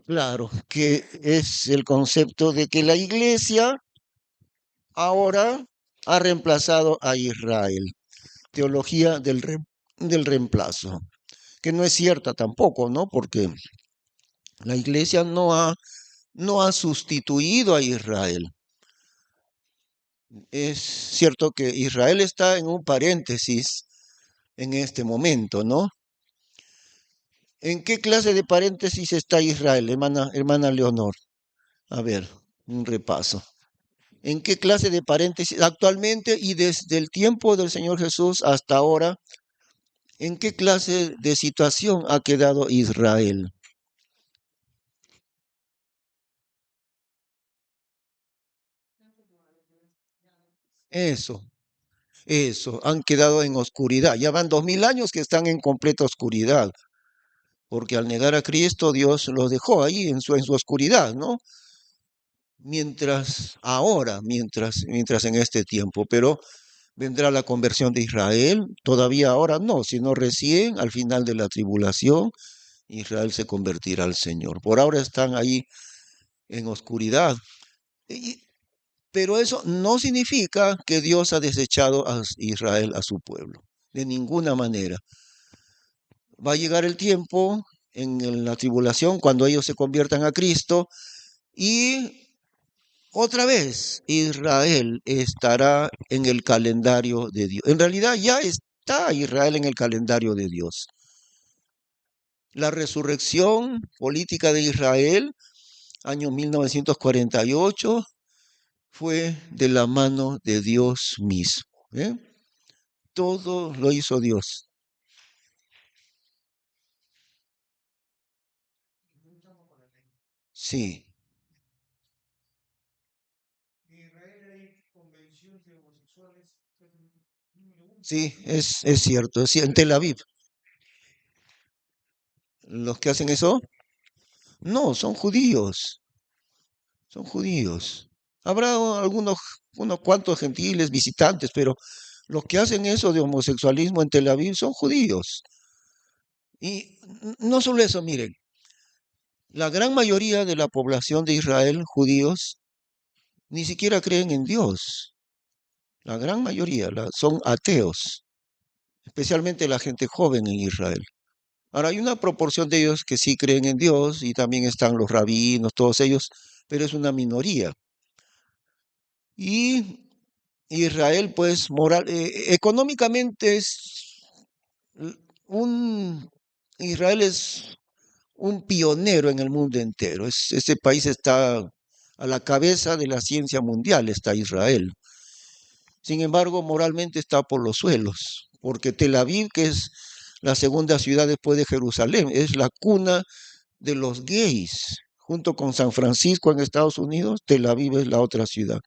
claro, que es el concepto de que la iglesia ahora ha reemplazado a Israel. Teología del reemplazo, que no es cierta tampoco, ¿no? Porque la iglesia no ha sustituido a Israel. Es cierto que Israel está en un paréntesis en este momento, ¿no? ¿En qué clase de paréntesis está Israel, hermana Leonor? A ver, un repaso. ¿En qué clase de paréntesis actualmente y desde el tiempo del Señor Jesús hasta ahora, en qué clase de situación ha quedado Israel? Eso, eso, han quedado en oscuridad. Ya van 2000 años que están en completa oscuridad, porque al negar a Cristo, Dios los dejó ahí en su oscuridad, ¿no? Mientras en este tiempo, pero vendrá la conversión de Israel, todavía ahora no, sino recién al final de la tribulación, Israel se convertirá al Señor. Por ahora están ahí en oscuridad. Y- pero eso no significa que Dios ha desechado a Israel, a su pueblo, de ninguna manera. Va a llegar el tiempo en la tribulación cuando ellos se conviertan a Cristo y otra vez Israel estará en el calendario de Dios. En realidad ya está Israel en el calendario de Dios. La resurrección política de Israel, año 1948, fue de la mano de Dios mismo. ¿Eh? Todo lo hizo Dios. Sí. Sí, es cierto. Sí, en Tel Aviv. Los que hacen eso, no, son judíos. Son judíos. Habrá algunos, unos cuantos gentiles, visitantes, pero los que hacen eso de homosexualismo en Tel Aviv son judíos. Y no solo eso, miren, La gran mayoría de la población de Israel, judíos, ni siquiera creen en Dios. La gran mayoría son ateos, especialmente la gente joven en Israel. Ahora, hay una proporción de ellos que sí creen en Dios y también están los rabinos, todos ellos, pero es una minoría. Y Israel, pues, económicamente l- un, Israel es un pionero en el mundo entero. Ese país está a la cabeza de la ciencia mundial, está Israel. Sin embargo, moralmente está por los suelos, porque Tel Aviv, que es la segunda ciudad después de Jerusalén, es la cuna de los gays. Junto con San Francisco en Estados Unidos, Tel Aviv es la otra ciudad.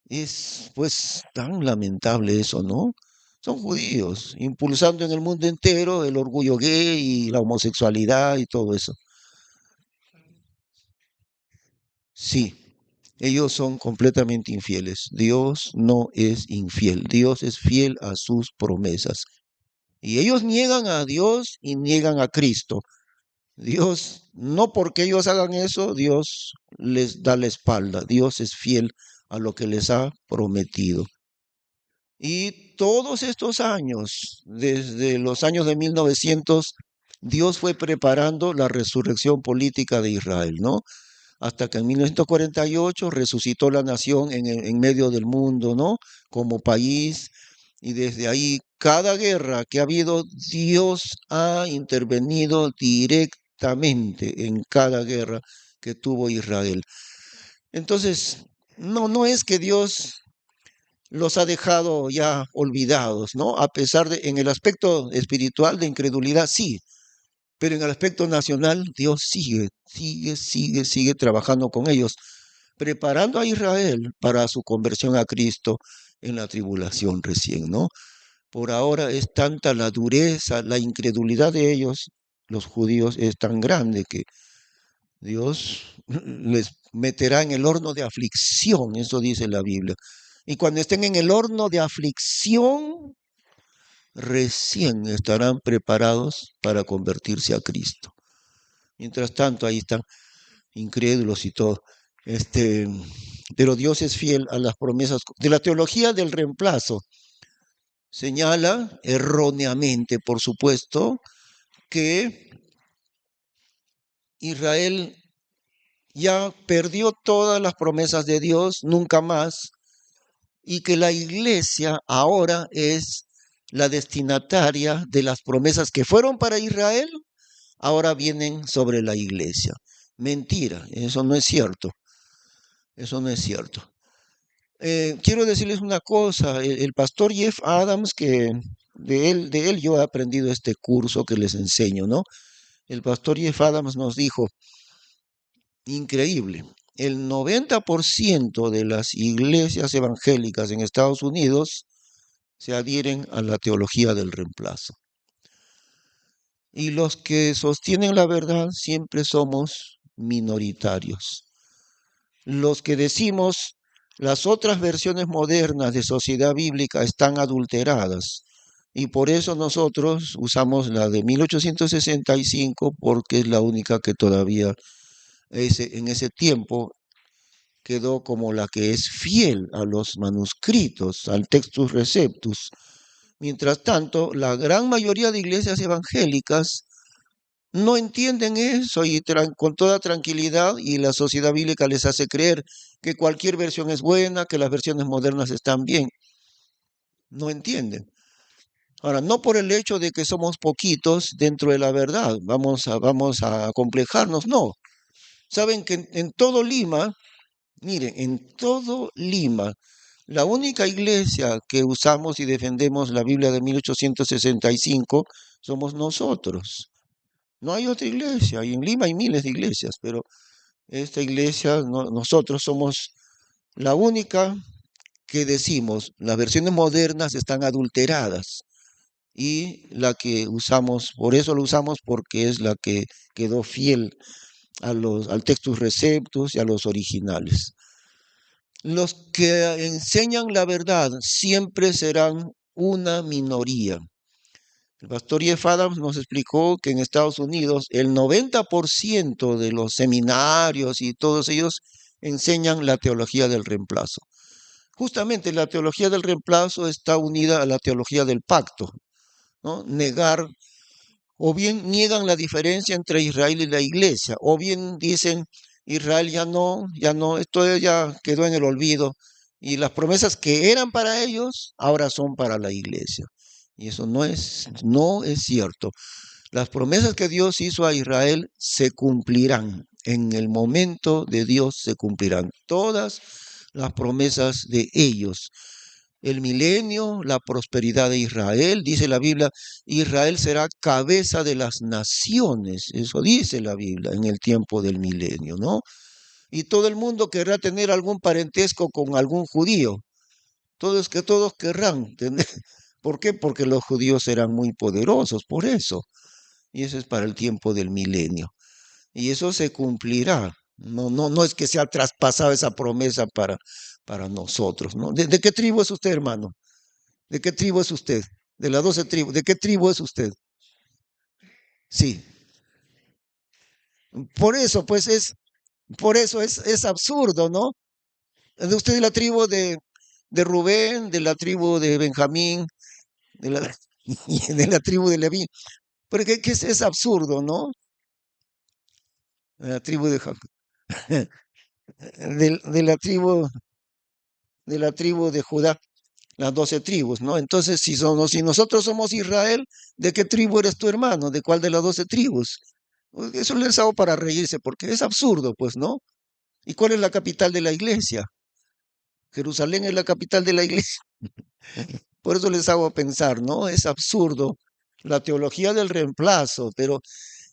Es pues tan lamentable eso, ¿no? Son judíos, impulsando en el mundo entero el orgullo gay y la homosexualidad y todo eso. Sí, ellos son completamente infieles. Dios no es infiel. Dios es fiel a sus promesas. Y ellos niegan a Dios y niegan a Cristo. Dios, no porque ellos hagan eso, Dios les da la espalda. Dios es fiel a lo que les ha prometido. Y todos estos años, desde los años de 1900, Dios fue preparando la resurrección política de Israel, ¿no? Hasta que en 1948 resucitó la nación en medio del mundo, ¿no? Como país. Y desde ahí, cada guerra que ha habido, Dios ha intervenido directamente en cada guerra que tuvo Israel. Entonces, no es que Dios los ha dejado ya olvidados, ¿no? A pesar de, en el aspecto espiritual de incredulidad, sí, pero en el aspecto nacional, Dios sigue trabajando con ellos, preparando a Israel para su conversión a Cristo en la tribulación recién, ¿no? Por ahora es tanta la dureza, la incredulidad de ellos, los judíos, es tan grande que Dios les meterá en el horno de aflicción, eso dice la Biblia. Y cuando estén en el horno de aflicción, recién estarán preparados para convertirse a Cristo. Mientras tanto, ahí están incrédulos y todo. Este, pero Dios es fiel a las promesas de la teología del reemplazo. Señala erróneamente, por supuesto, que Israel ya perdió todas las promesas de Dios, nunca más, y que la iglesia ahora es la destinataria de las promesas que fueron para Israel, ahora vienen sobre la iglesia. Mentira, eso no es cierto, eso no es cierto. Quiero decirles una cosa, el pastor Jeff Adams, que de él yo he aprendido este curso que les enseño, ¿no? El pastor Jeff Adams nos dijo, increíble, el 90% de las iglesias evangélicas en Estados Unidos se adhieren a la teología del reemplazo. Y los que sostienen la verdad siempre somos minoritarios. Los que decimos las otras versiones modernas de sociedad bíblica están adulteradas y por eso nosotros usamos la de 1865 porque es la única que todavía en ese tiempo quedó como la que es fiel a los manuscritos, al Textus Receptus. Mientras tanto, la gran mayoría de iglesias evangélicas no entienden eso y con toda tranquilidad y la sociedad bíblica les hace creer que cualquier versión es buena, que las versiones modernas están bien. No entienden. Ahora, no por el hecho de que somos poquitos dentro de la verdad, vamos a complejarnos, no. Saben que en todo Lima, miren, en todo Lima, la única iglesia que usamos y defendemos la Biblia de 1865 somos nosotros. No hay otra iglesia, y en Lima hay miles de iglesias, pero esta iglesia, nosotros somos la única que decimos, las versiones modernas están adulteradas y la que usamos, por eso lo usamos porque es la que quedó fiel al Textus Receptus y a los originales. Los que enseñan la verdad siempre serán una minoría. El pastor Jeff Adams nos explicó que en Estados Unidos el 90% de los seminarios y todos ellos enseñan la teología del reemplazo. Justamente la teología del reemplazo está unida a la teología del pacto, ¿no? Negar, o bien niegan la diferencia entre Israel y la iglesia, o bien dicen Israel ya no, esto ya quedó en el olvido y las promesas que eran para ellos ahora son para la iglesia. Y eso no es cierto. Las promesas que Dios hizo a Israel se cumplirán. En el momento de Dios se cumplirán todas las promesas de ellos. El milenio, la prosperidad de Israel, dice la Biblia, Israel será cabeza de las naciones. Eso dice la Biblia en el tiempo del milenio, ¿no? Y todo el mundo querrá tener algún parentesco con algún judío. Todos querrán tener. ¿Por qué? Porque los judíos serán muy poderosos, por eso. Y eso es para el tiempo del milenio. Y eso se cumplirá. No es que sea traspasada esa promesa para nosotros, ¿no? ¿De qué tribu es usted, hermano? ¿De qué tribu es usted? De las 12 tribus. ¿De qué tribu es usted? Sí. Por eso es absurdo, ¿no? De usted de la tribu de Rubén, de la tribu de Benjamín, de la, de la tribu de Leví. Pero que es absurdo, ¿no? De la tribu de Jacob. De la tribu de Judá, las 12 tribus, ¿no? Entonces, si nosotros somos Israel, ¿de qué tribu eres tu hermano? ¿De cuál de las 12 tribus? Eso les hago para reírse, porque es absurdo, pues, ¿no? ¿Y cuál es la capital de la iglesia? Jerusalén es la capital de la iglesia. Por eso les hago pensar, ¿no? Es absurdo la teología del reemplazo, pero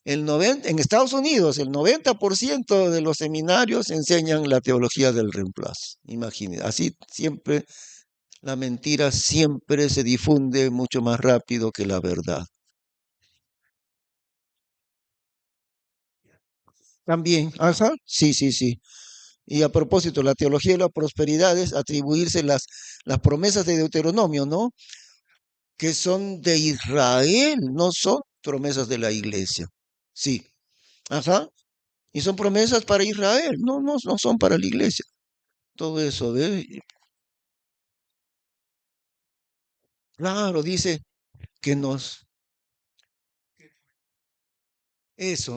en Estados Unidos el 90% de los seminarios enseñan la teología del reemplazo. Imagínense, así siempre la mentira siempre se difunde mucho más rápido que la verdad. También, ajá, sí, sí, sí. Y a propósito, la teología de la prosperidad es atribuirse las promesas de Deuteronomio, ¿no? Que son de Israel, no son promesas de la iglesia. Sí, ajá. Y son promesas para Israel, no son para la iglesia. Todo eso, ¿ve? Claro, dice que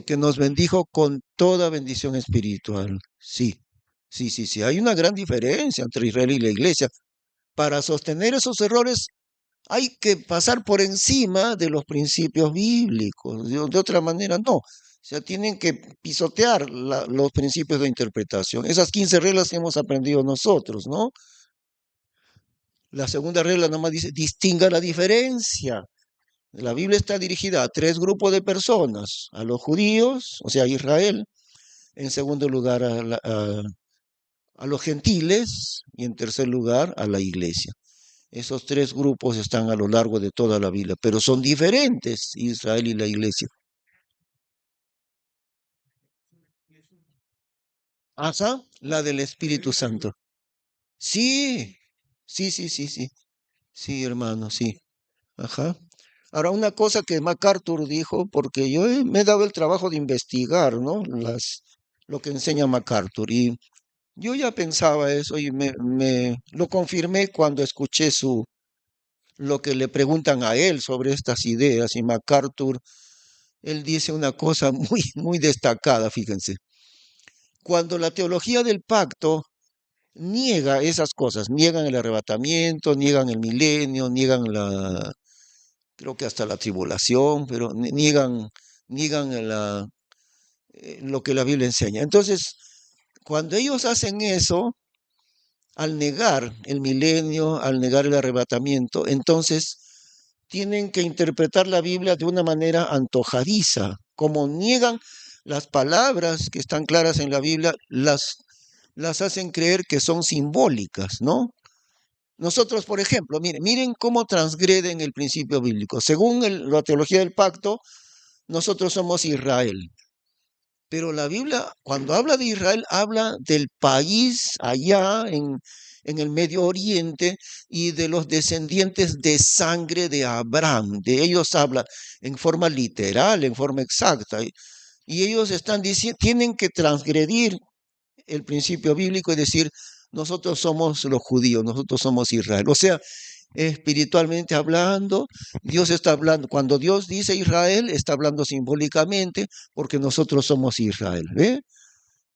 que nos bendijo con toda bendición espiritual. Sí, sí, sí, sí. Hay una gran diferencia entre Israel y la iglesia. Para sostener esos errores hay que pasar por encima de los principios bíblicos. De otra manera, no. O sea, tienen que pisotear los principios de interpretación. Esas 15 reglas que hemos aprendido nosotros, ¿no? La segunda regla nomás dice, distinga la diferencia. La Biblia está dirigida a tres grupos de personas, a los judíos, o sea, a Israel, en segundo lugar a los gentiles y en tercer lugar a la iglesia. Esos tres grupos están a lo largo de toda la Biblia, pero son diferentes Israel y la iglesia. Ajá, la del Espíritu Santo. Sí, sí, sí, sí, sí, sí, hermano, sí. Ajá. Ahora, una cosa que MacArthur dijo, porque me he dado el trabajo de investigar, ¿no? Lo que enseña MacArthur. Y yo ya pensaba eso y me lo confirmé cuando escuché lo que le preguntan a él sobre estas ideas. Y MacArthur, él dice una cosa muy, muy destacada, fíjense. Cuando la teología del pacto niega esas cosas, niegan el arrebatamiento, niegan el milenio, niegan creo que hasta la tribulación, pero niegan lo que la Biblia enseña. Entonces, cuando ellos hacen eso, al negar el milenio, al negar el arrebatamiento, entonces tienen que interpretar la Biblia de una manera antojadiza. Como niegan las palabras que están claras en la Biblia, las hacen creer que son simbólicas, ¿no? Nosotros, por ejemplo, miren cómo transgreden el principio bíblico. Según la teología del pacto, nosotros somos Israel. Pero la Biblia, cuando habla de Israel, habla del país allá en el Medio Oriente y de los descendientes de sangre de Abraham. De ellos habla en forma literal, en forma exacta. Y ellos están diciendo, tienen que transgredir el principio bíblico y decir, nosotros somos los judíos, nosotros somos Israel. O sea, espiritualmente hablando, Dios está hablando, cuando Dios dice Israel, está hablando simbólicamente porque nosotros somos Israel. ¿Ve?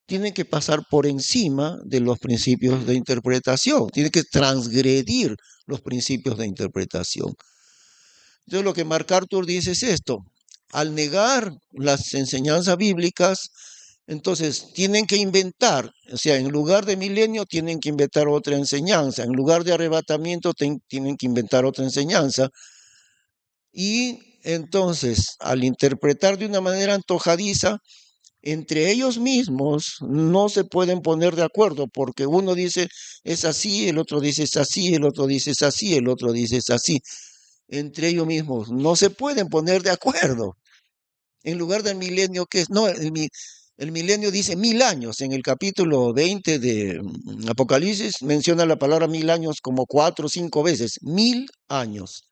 Tienen que pasar por encima de los principios de interpretación, tienen que transgredir los principios de interpretación. Entonces lo que MacArthur dice es esto, al negar las enseñanzas bíblicas, entonces tienen que inventar, o sea, en lugar de milenio tienen que inventar otra enseñanza, en lugar de arrebatamiento tienen que inventar otra enseñanza, y entonces al interpretar de una manera antojadiza, entre ellos mismos no se pueden poner de acuerdo porque uno dice es así, el otro dice es así, el otro dice es así, el otro dice es así. Entre ellos mismos no se pueden poner de acuerdo. En lugar del milenio, que es? No, el milenio dice 1000 años. En el capítulo 20 de Apocalipsis menciona la palabra 1000 años como 4 o 5 veces. 1000 años.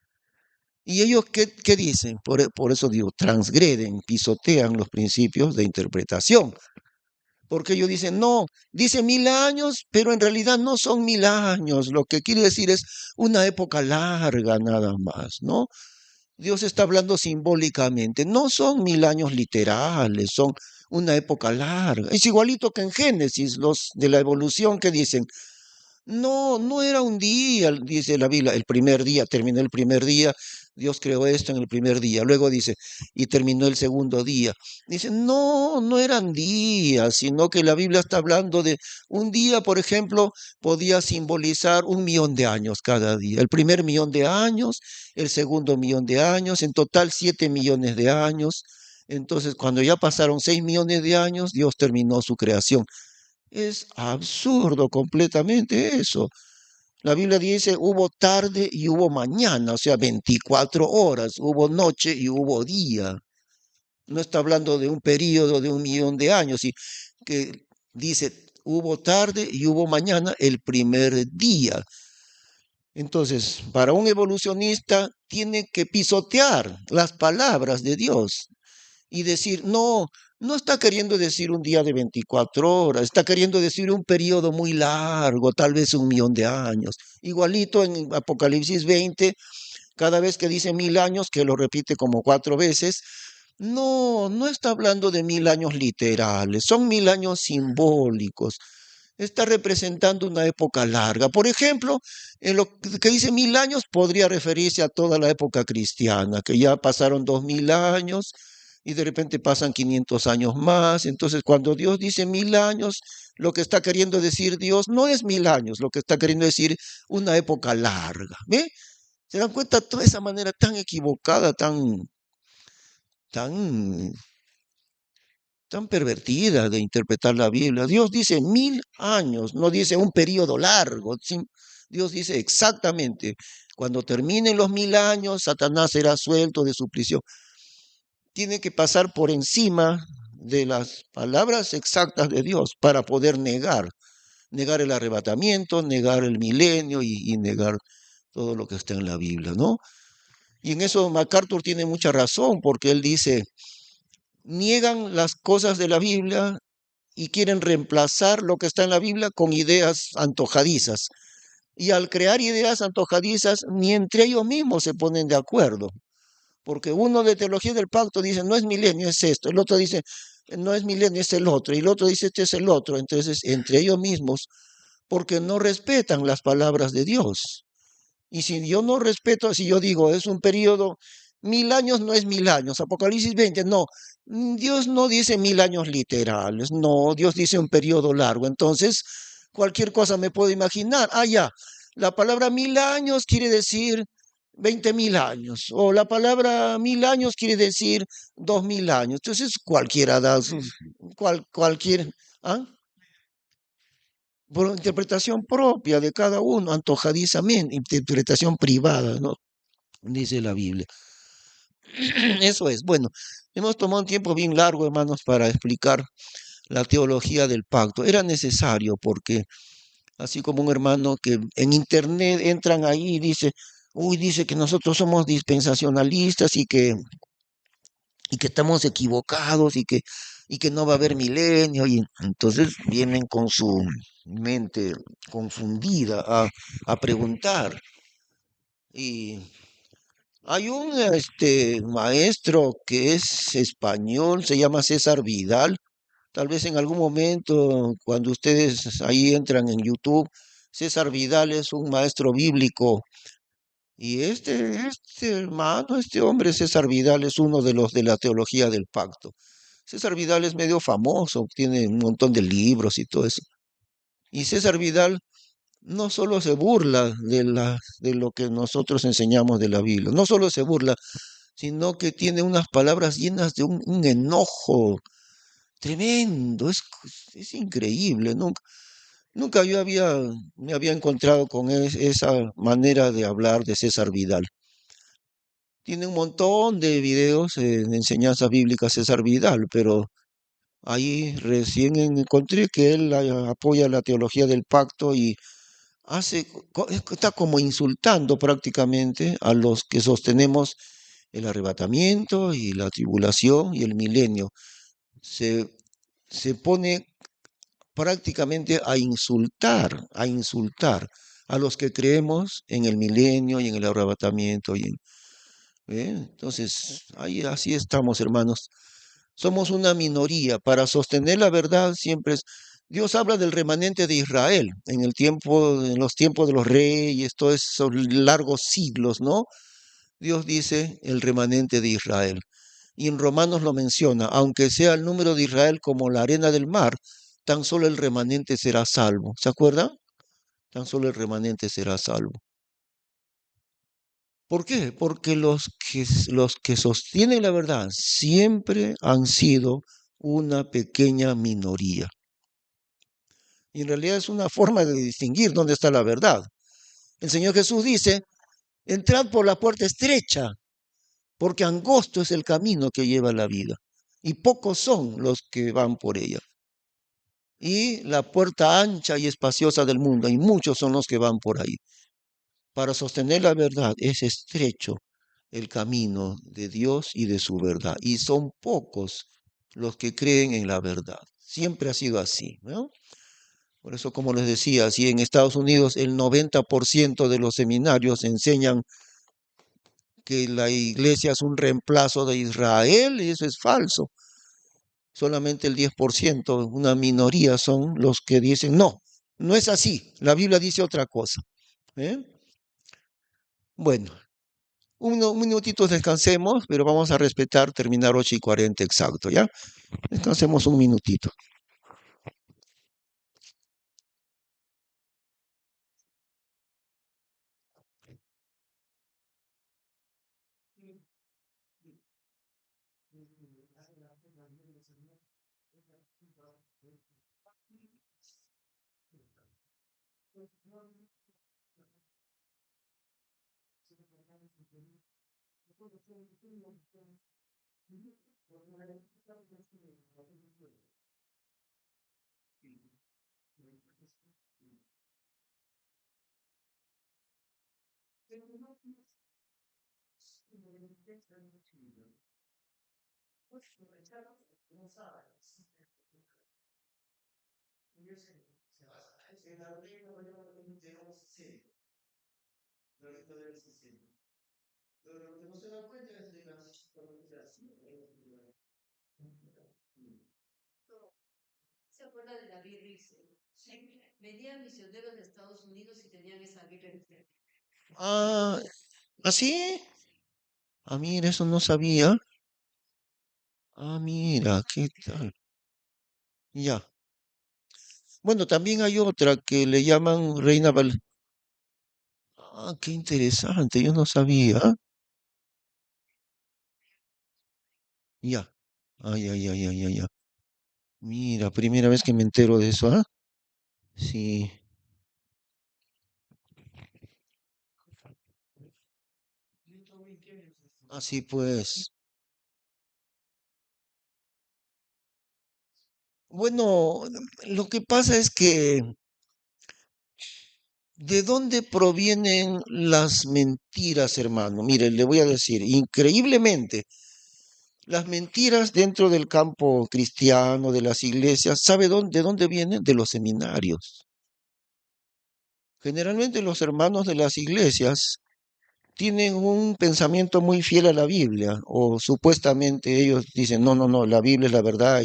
¿Y ellos qué dicen? Por eso digo, transgreden, pisotean los principios de interpretación. Porque ellos dicen, no, dice 1000 años, pero en realidad no son 1000 años. Lo que quiere decir es una época larga nada más, ¿no? Dios está hablando simbólicamente. No son 1000 años literales, son una época larga. Es igualito que en Génesis, los de la evolución que dicen, no, no era un día, dice la Biblia, el primer día, terminó el primer día, Dios creó esto en el primer día. Luego dice, y terminó el segundo día. Dice, no, no eran días, sino que la Biblia está hablando de un día, por ejemplo, podía simbolizar 1 millón de años cada día. El primer 1 millón de años, el segundo 1 millón de años, en total 7 millones de años. Entonces, cuando ya pasaron 6 millones de años, Dios terminó su creación. Es absurdo completamente eso. La Biblia dice, hubo tarde y hubo mañana, o sea, 24 horas, hubo noche y hubo día. No está hablando de un periodo de 1 millón de años, y que dice, hubo tarde y hubo mañana el primer día. Entonces, para un evolucionista tiene que pisotear las palabras de Dios y decir, no, no está queriendo decir un día de 24 horas, está queriendo decir un periodo muy largo, tal vez 1 millón de años. Igualito en Apocalipsis 20, cada vez que dice 1000 años, que lo repite como 4 veces, no, no está hablando de 1000 años literales, son 1000 años simbólicos. Está representando una época larga. Por ejemplo, en lo que dice 1000 años podría referirse a toda la época cristiana, que ya pasaron 2000 años y de repente pasan 500 años más. Entonces, cuando Dios dice 1000 años, lo que está queriendo decir Dios no es 1000 años, lo que está queriendo decir una época larga. ¿Ve? ¿Se dan cuenta toda esa manera tan equivocada, tan, tan pervertida de interpretar la Biblia? Dios dice 1000 años, no dice un periodo largo. Dios dice exactamente, cuando terminen los 1000 años, Satanás será suelto de su prisión. Tiene que pasar por encima de las palabras exactas de Dios para poder negar el arrebatamiento, negar el milenio y negar todo lo que está en la Biblia, ¿no? Y en eso MacArthur tiene mucha razón, porque él dice, niegan las cosas de la Biblia y quieren reemplazar lo que está en la Biblia con ideas antojadizas. Y al crear ideas antojadizas, ni entre ellos mismos se ponen de acuerdo. Porque uno de teología del pacto dice, no es milenio, es esto. El otro dice, no es milenio, es el otro. Y el otro dice, este es el otro. Entonces, entre ellos mismos, porque no respetan las palabras de Dios. Y si yo no respeto, si yo digo, es un periodo, 1000 años no es 1000 años. Apocalipsis 20, no. Dios no dice 1000 años literales. No, Dios dice un periodo largo. Entonces, cualquier cosa me puedo imaginar. Ah, ya. La palabra 1000 años quiere decir 20.000 años, o la palabra 1000 años quiere decir 2000 años. Entonces cualquiera da cualquier, ¿ah? Por interpretación propia de cada uno, antojadizamente, interpretación privada, ¿no? Dice la Biblia. Eso es. Bueno, hemos tomado un tiempo bien largo, hermanos, para explicar la teología del pacto. Era necesario porque así como un hermano que en internet entran ahí y dice, uy, dice que nosotros somos dispensacionalistas y que estamos equivocados y que no va a haber milenio. Y entonces vienen con su mente confundida a preguntar. Y hay un maestro que es español, se llama César Vidal. Tal vez en algún momento, cuando ustedes ahí entran en YouTube, César Vidal es un maestro bíblico. Y este hermano, este hombre, César Vidal, es uno de los de la teología del pacto. César Vidal es medio famoso, tiene un montón de libros y todo eso. Y César Vidal no solo se burla de lo que nosotros enseñamos de la Biblia, no solo se burla, sino que tiene unas palabras llenas de un enojo tremendo, es increíble. Nunca yo me había encontrado con esa manera de hablar de César Vidal. Tiene un montón de videos en enseñanzas bíblicas César Vidal, pero ahí recién encontré que él apoya la teología del pacto y está como insultando prácticamente a los que sostenemos el arrebatamiento y la tribulación y el milenio. Se, se pone prácticamente a insultar a los que creemos en el milenio y en el arrebatamiento. Entonces, ahí así estamos, hermanos. Somos una minoría. Para sostener la verdad siempre es... Dios habla del remanente de Israel en el tiempo, en los tiempos de los reyes, todos esos largos siglos, ¿no? Dios dice el remanente de Israel. Y en Romanos lo menciona, aunque sea el número de Israel como la arena del mar, tan solo el remanente será salvo. ¿Se acuerdan? Tan solo el remanente será salvo. ¿Por qué? Porque los que sostienen la verdad siempre han sido una pequeña minoría. Y en realidad es una forma de distinguir dónde está la verdad. El Señor Jesús dice, entrad por la puerta estrecha, porque angosto es el camino que lleva a la vida, y pocos son los que van por ella. Y la puerta ancha y espaciosa del mundo, y muchos son los que van por ahí. Para sostener la verdad es estrecho el camino de Dios y de su verdad, y son pocos los que creen en la verdad. Siempre ha sido así, ¿no? Por eso, como les decía, si en Estados Unidos el 90% de los seminarios enseñan que la iglesia es un reemplazo de Israel, y eso es falso. Solamente el 10%, una minoría, son los que dicen, no, no es así, la Biblia dice otra cosa. ¿Eh? Bueno, un minutito descansemos, pero vamos a respetar terminar 8:40 exacto, ¿ya? Descansemos un minutito. Ah, ¿así? Ah, mira, eso no sabía. Ah, mira, ¿qué tal? Ya. Bueno, también hay otra que le llaman Reina Val. Ah, qué interesante, yo no sabía. Ya. Ay, ay, ay, ay, ay, ay. Mira, primera vez que me entero de eso, ¿ah? Sí. Así pues. Bueno, lo que pasa es que ¿De dónde provienen las mentiras, hermano? Mire, le voy a decir, increíblemente, las mentiras dentro del campo cristiano, de las iglesias, de dónde vienen? De los seminarios. Generalmente los hermanos de las iglesias tienen un pensamiento muy fiel a la Biblia, o supuestamente ellos dicen, no, no, no, la Biblia es la verdad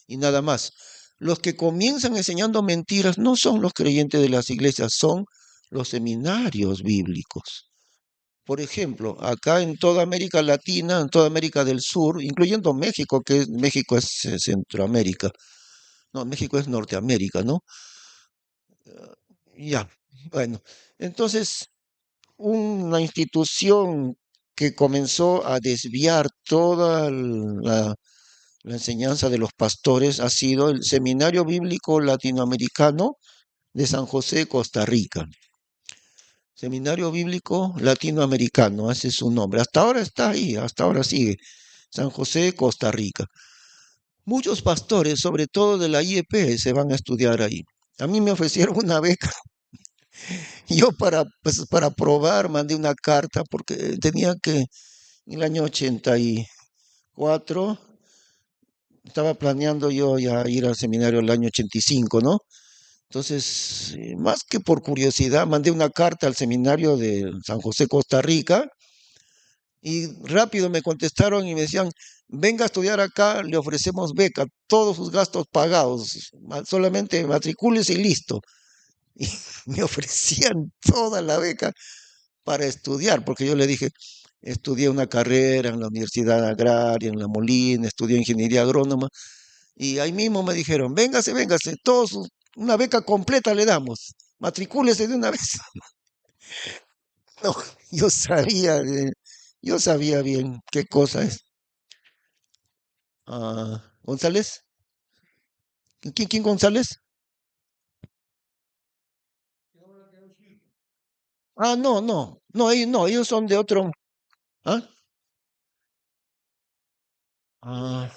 y nada más. Los que comienzan enseñando mentiras no son los creyentes de las iglesias, son los seminarios bíblicos. Por ejemplo, acá en toda América Latina, en toda América del Sur, incluyendo México, México es Centroamérica, no, México es Norteamérica, ¿no? Ya, bueno, entonces una institución que comenzó a desviar toda la enseñanza de los pastores ha sido el Seminario Bíblico Latinoamericano de San José, Costa Rica. Seminario Bíblico Latinoamericano, ese es su nombre. Hasta ahora está ahí, hasta ahora sigue. San José, Costa Rica. Muchos pastores, sobre todo de la IEP, se van a estudiar ahí. A mí me ofrecieron una beca. Yo pues, para probar mandé una carta porque tenía que, en el año 84, estaba planeando yo ya ir al seminario el año 85, ¿no? Entonces, más que por curiosidad, mandé una carta al seminario de San José, Costa Rica, y rápido me contestaron y me decían, venga a estudiar acá, le ofrecemos beca, todos sus gastos pagados, solamente matricúlese y listo. Y me ofrecían toda la beca para estudiar, porque yo le dije, estudié una carrera en la Universidad Agraria, en La Molina, estudié ingeniería agrónoma, y ahí mismo me dijeron, véngase, véngase, una beca completa le damos, matricúlese de una vez. No, yo sabía, yo sabía bien qué cosa es. Ah, ¿González? ¿Quién González? Ah, no, no, no, ellos son de otro. ¿Ah? Ah,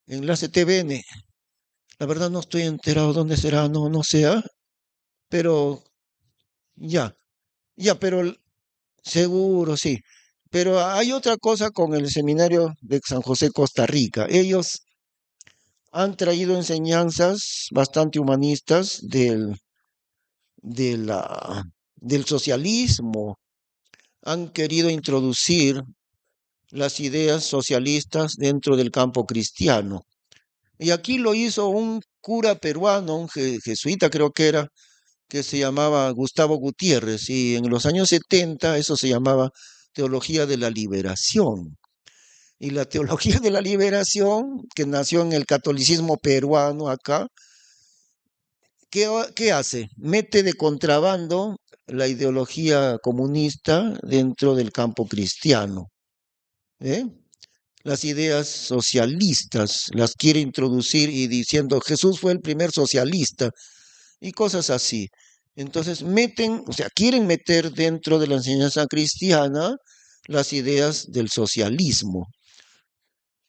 Enlace TVN. La verdad no estoy enterado dónde será, no, no sé, pero ya, ya, seguro, sí. Pero hay otra cosa con el seminario de San José, Costa Rica. Ellos han traído enseñanzas bastante humanistas de del socialismo. Han querido introducir las ideas socialistas dentro del campo cristiano. Y aquí lo hizo un cura peruano, un jesuita creo que era, que se llamaba Gustavo Gutiérrez, y en los años 70 eso se llamaba teología de la liberación. Y la teología de la liberación, que nació en el catolicismo peruano acá, ¿qué hace? Mete de contrabando la ideología comunista dentro del campo cristiano. ¿Eh? Las ideas socialistas las quiere introducir y diciendo Jesús fue el primer socialista y cosas así. Entonces meten, o sea, quieren meter dentro de la enseñanza cristiana las ideas del socialismo.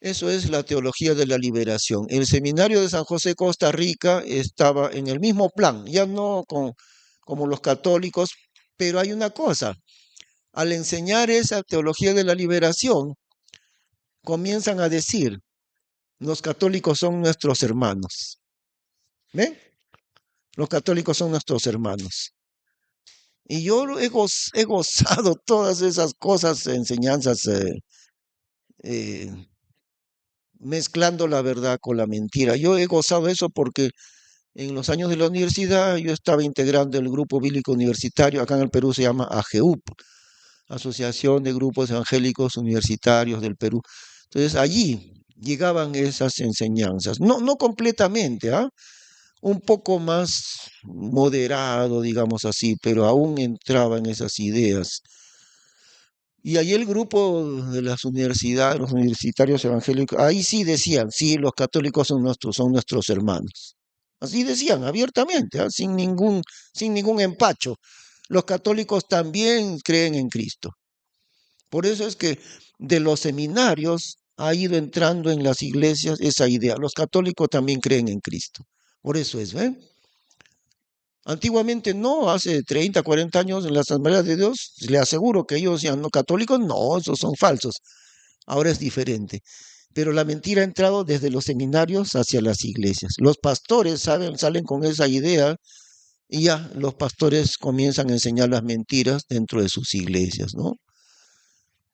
Eso es la teología de la liberación. El seminario de San José, Costa Rica, estaba en el mismo plan, ya no como los católicos, pero hay una cosa, al enseñar esa teología de la liberación, comienzan a decir, los católicos son nuestros hermanos. ¿Ven? Los católicos son nuestros hermanos. Y yo he gozado todas esas cosas, enseñanzas, eh, mezclando la verdad con la mentira. Yo he gozado eso porque en los años de la universidad yo estaba integrando el grupo bíblico universitario, acá en el Perú se llama AGEUP, Asociación de Grupos Evangélicos Universitarios del Perú. Entonces allí llegaban esas enseñanzas, no, no completamente, un poco más moderado, digamos así, pero aún entraba en esas ideas. Y ahí el grupo de las universidades, los universitarios evangélicos, ahí sí decían, sí, los católicos son nuestros hermanos. Así decían, abiertamente, sin ningún empacho. Los católicos también creen en Cristo. Por eso es que de los seminarios ha ido entrando en las iglesias esa idea. Los católicos también creen en Cristo. Por eso es, ¿ven? Antiguamente no, hace 30, 40 años en la Asamblea de Dios, le aseguro que ellos ya no católicos, no, esos son falsos. Ahora es diferente. Pero la mentira ha entrado desde los seminarios hacia las iglesias. Los pastores saben, salen con esa idea y ya los pastores comienzan a enseñar las mentiras dentro de sus iglesias, ¿no?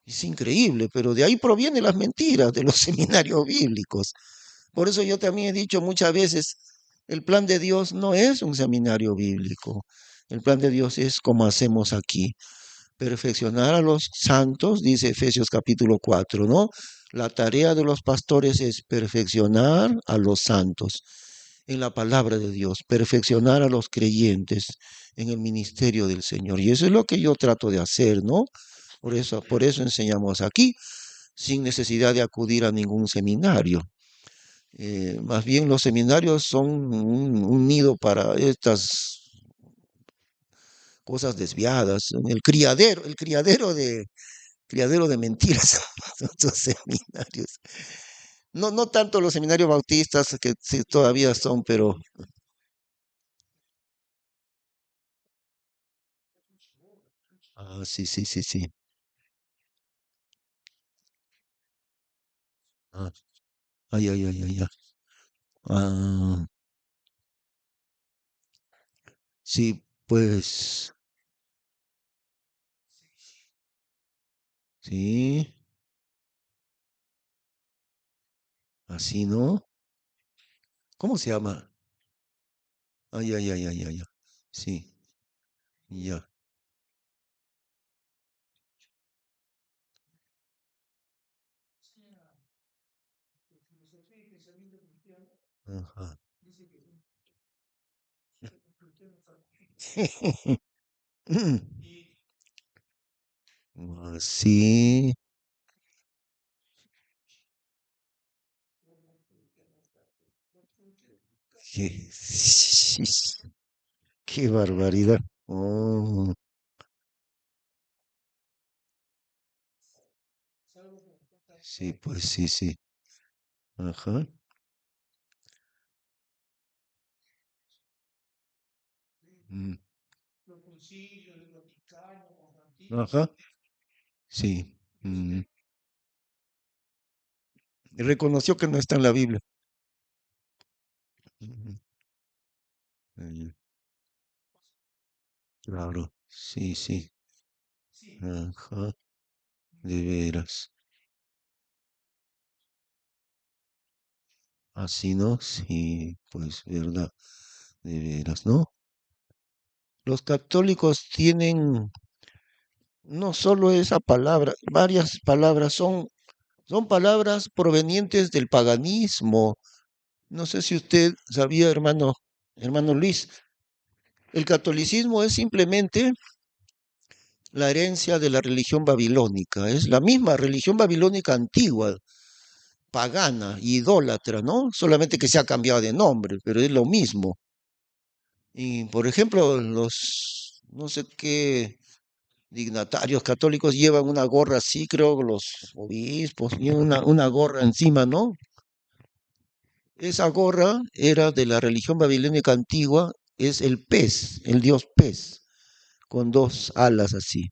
Es increíble, pero de ahí provienen las mentiras de los seminarios bíblicos. Por eso yo también he dicho muchas veces, el plan de Dios no es un seminario bíblico. El plan de Dios es como hacemos aquí, perfeccionar a los santos, dice Efesios capítulo 4, ¿no? La tarea de los pastores es perfeccionar a los santos en la palabra de Dios, perfeccionar a los creyentes en el ministerio del Señor. Y eso es lo que yo trato de hacer, ¿no? Por eso enseñamos aquí, sin necesidad de acudir a ningún seminario. Más bien los seminarios son un nido para estas cosas desviadas, criadero de mentiras, los seminarios. No, no tanto los seminarios bautistas que sí todavía son, pero sí, sí, sí, sí. Ah, ay, ay, ay, ay, ay. Ah, sí, pues, sí, así, ¿no? ¿Cómo se llama? Ay, ay, ay, ay, ay, ay. Sí, ya. Ajá. Mm, sí, qué, qué barbaridad. Oh, sí, pues sí, sí. Ajá. Mm, ajá. Sí. Mm. Y reconoció que no está en la Biblia. Ujú. Mm, claro. Sí, sí. Ajá. De veras. Así, ¿no? Sí, pues verdad. De veras, ¿no? Los católicos tienen no solo esa palabra, varias palabras son palabras provenientes del paganismo. No sé si usted sabía, hermano Luis, el catolicismo es simplemente la herencia de la religión babilónica, es la misma religión babilónica antigua, pagana, idólatra, ¿no? Solamente que se ha cambiado de nombre, pero es lo mismo. Y por ejemplo, no sé qué dignatarios católicos llevan una gorra así, creo, los obispos, y una gorra encima, ¿no? Esa gorra era de la religión babilónica antigua, es el pez, el dios pez, con dos alas así.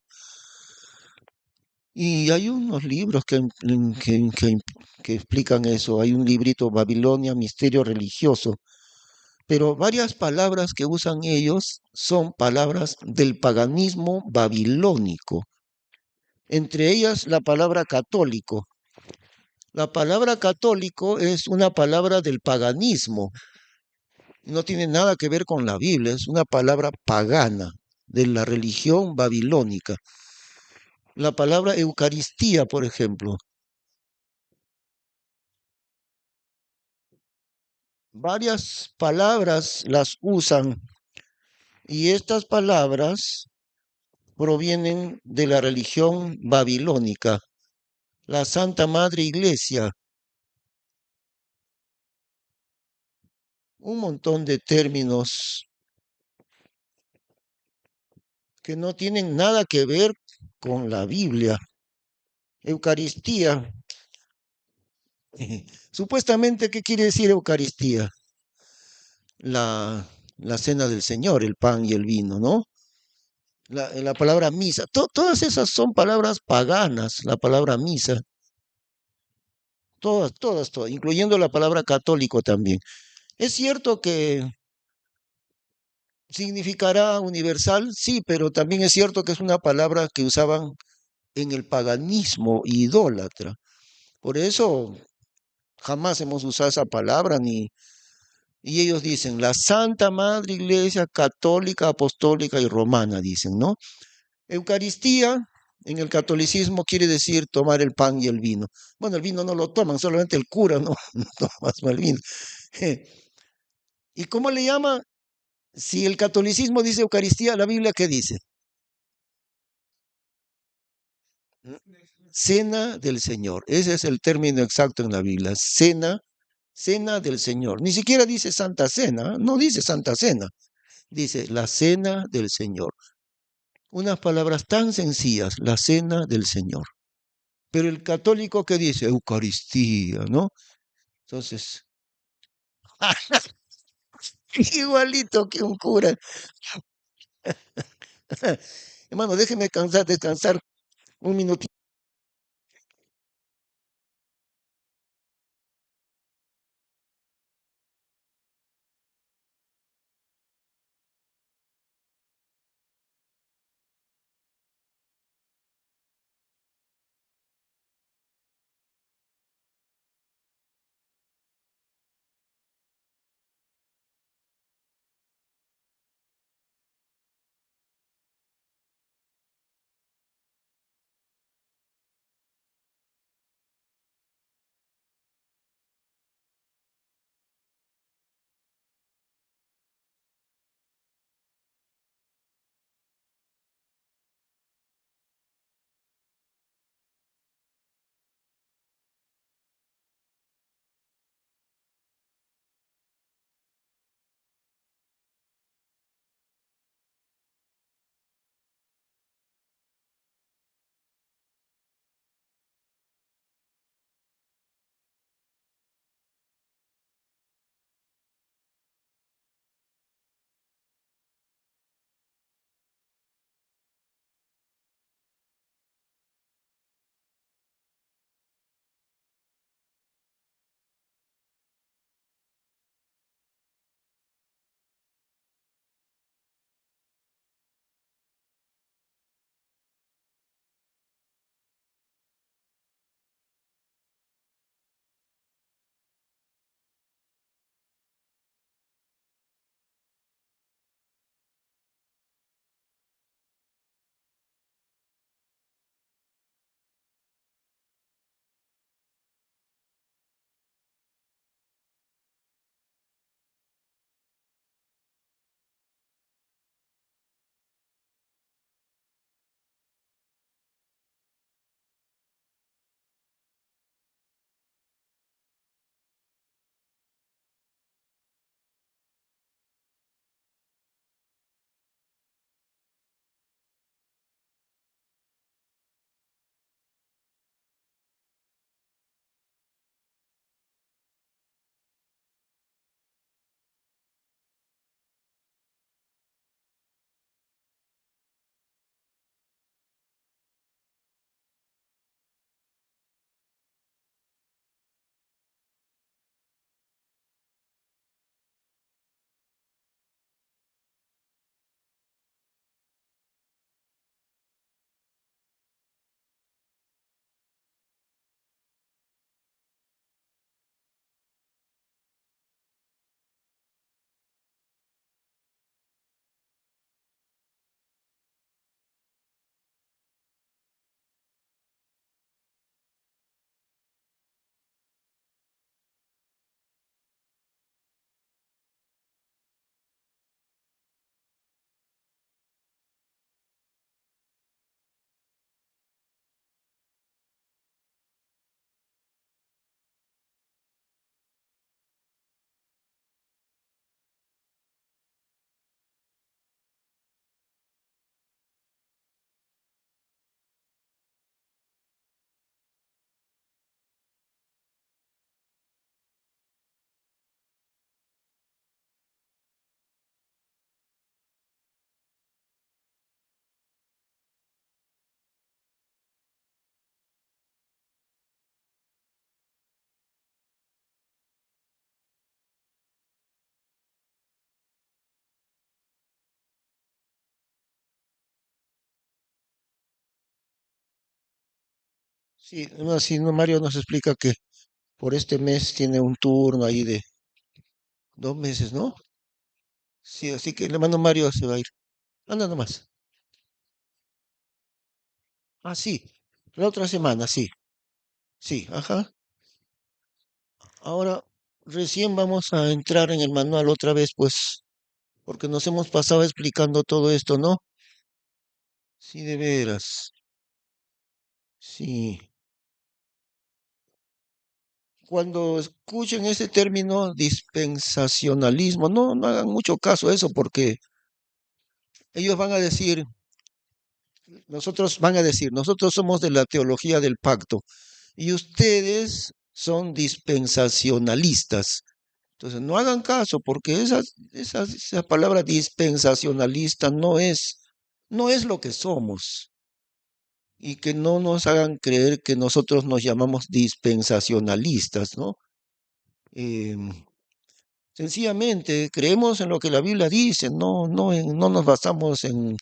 Y hay unos libros que explican eso. Hay un librito, Babilonia, Misterio Religioso. Pero varias palabras que usan ellos son palabras del paganismo babilónico. Entre ellas la palabra católico. La palabra católico es una palabra del paganismo. No tiene nada que ver con la Biblia. Es una palabra pagana de la religión babilónica. La palabra Eucaristía, por ejemplo. Varias palabras las usan y estas palabras provienen de la religión babilónica. La Santa Madre Iglesia, un montón de términos que no tienen nada que ver con la Biblia. Eucaristía. Supuestamente, ¿qué quiere decir Eucaristía? la cena del Señor, el pan y el vino, ¿no? La palabra misa, todas esas son palabras paganas, la palabra misa, todas, incluyendo la palabra católico también. Es cierto que significará universal, sí, pero también es cierto que es una palabra que usaban en el paganismo idólatra. Por eso jamás hemos usado esa palabra ni. Y ellos dicen, la Santa Madre Iglesia Católica, Apostólica y Romana, dicen, ¿no? Eucaristía en el catolicismo quiere decir tomar el pan y el vino. Bueno, el vino no lo toman, solamente el cura no, no toma más el vino. ¿Y cómo le llama? Si el catolicismo dice Eucaristía, la Biblia, ¿qué dice? Cena del Señor. Ese es el término exacto en la Biblia. Cena del Señor. Ni siquiera dice Santa Cena, no dice Santa Cena, dice la Cena del Señor. Unas palabras tan sencillas, la Cena del Señor. Pero el católico que dice Eucaristía, ¿no? Entonces, igualito que un cura. Hermano, déjeme descansar un minutito. Sí, no, sí, no, Mario nos explica que por este mes tiene un turno ahí de 2 meses, ¿no? Sí, así que el hermano Mario se va a ir. Anda nomás. Ah, sí, la otra semana, sí, sí, ajá. Ahora recién vamos a entrar en el manual otra vez, pues, porque nos hemos pasado explicando todo esto, ¿no? Sí, de veras. Sí. Cuando escuchen ese término dispensacionalismo, no hagan mucho caso a eso, porque ellos van a decir, nosotros somos de la teología del pacto y ustedes son dispensacionalistas. Entonces, no hagan caso, porque esa palabra dispensacionalista no es lo que somos. Y que no nos hagan creer que nosotros nos llamamos dispensacionalistas, ¿no? Em, Sencillamente creemos en lo que la Biblia dice, no nos basamos en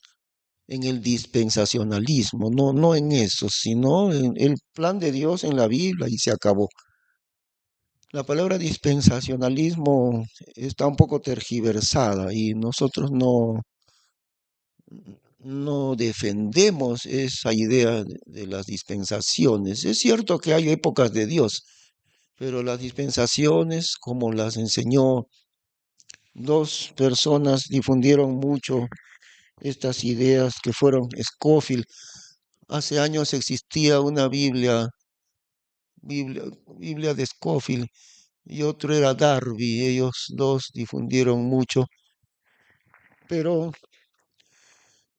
el dispensacionalismo, no en eso, sino en el plan de Dios en la Biblia y se acabó. La palabra dispensacionalismo está un poco tergiversada y nosotros no defendemos esa idea de las dispensaciones. Es cierto que hay épocas de Dios, pero las dispensaciones, como las enseñó dos personas, difundieron mucho estas ideas que fueron Scofield. Hace años existía una Biblia, Biblia de Scofield y otro era Darby. Ellos dos difundieron mucho, pero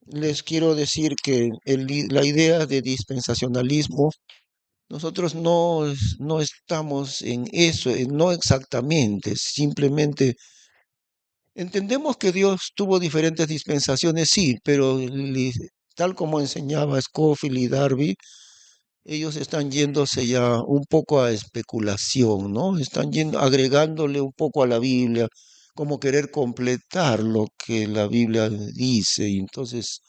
les quiero decir que la idea de dispensacionalismo, nosotros no estamos en eso, no exactamente, simplemente entendemos que Dios tuvo diferentes dispensaciones, sí, pero tal como enseñaba Scofield y Darby, ellos están yéndose ya un poco a especulación, ¿no? Están agregándole un poco a la Biblia, como querer completar lo que la Biblia dice. Y entonces,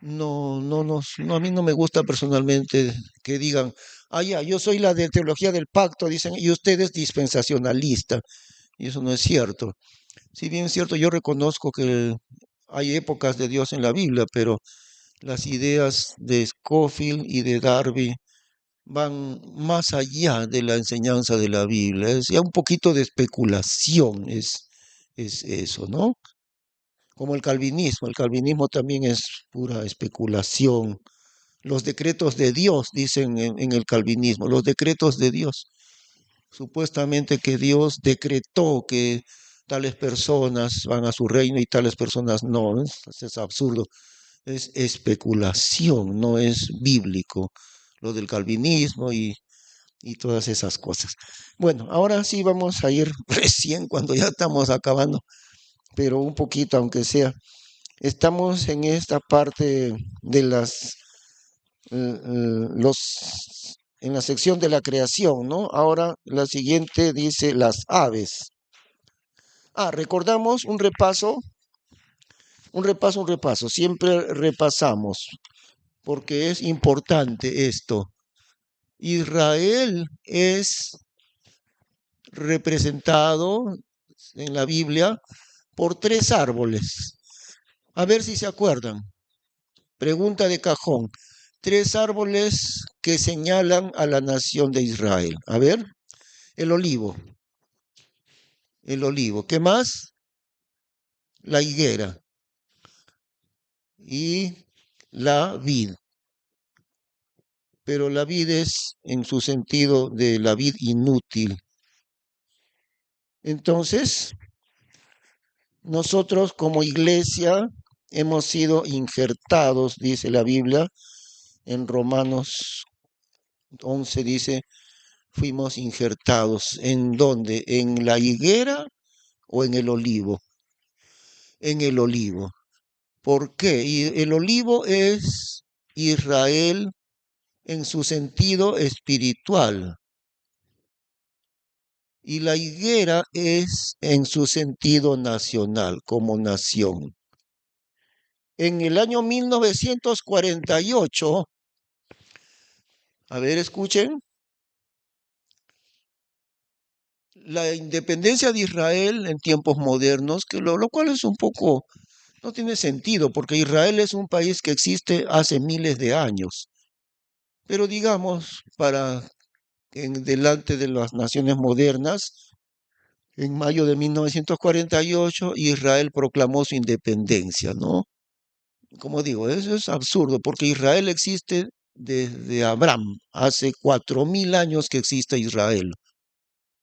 a mí no me gusta personalmente que digan, ah, ya, yo soy la de teología del pacto, dicen, y usted es dispensacionalista. Y eso no es cierto. Si bien es cierto, yo reconozco que hay épocas de Dios en la Biblia, pero las ideas de Scofield y de Darby van más allá de la enseñanza de la Biblia. Es ya un poquito de especulación, es eso, ¿no? Como el calvinismo. El calvinismo también es pura especulación. Los decretos de Dios, dicen en el calvinismo, los decretos de Dios. Supuestamente que Dios decretó que tales personas van a su reino y tales personas no. Es absurdo. Es especulación, no es bíblico. Lo del calvinismo y todas esas cosas. Bueno, ahora sí vamos a ir recién cuando ya estamos acabando, pero un poquito aunque sea. Estamos en esta parte de en la sección de la creación, ¿no? Ahora la siguiente dice las aves. Ah, recordamos un repaso. Siempre repasamos, porque es importante esto. Israel es representado en la Biblia por tres árboles. A ver si se acuerdan. Pregunta de cajón. Tres árboles que señalan a la nación de Israel. A ver, el olivo, el olivo. ¿Qué más? La higuera y la vid. Pero la vid es en su sentido de la vid inútil. Entonces, nosotros como iglesia hemos sido injertados, dice la Biblia, en Romanos 11 dice, fuimos injertados. ¿En dónde? ¿En la higuera o en el olivo? En el olivo. ¿Por qué? Y el olivo es Israel en su sentido espiritual y la higuera es en su sentido nacional, como nación. En el año 1948, A ver, escuchen. La independencia de Israel en tiempos modernos, lo cual es un poco, no tiene sentido, porque Israel es un país que existe hace miles de años. Pero digamos, delante de las naciones modernas, en mayo de 1948, Israel proclamó su independencia, ¿no? Como digo, eso es absurdo, porque Israel existe desde Abraham, hace 4000 años que existe Israel.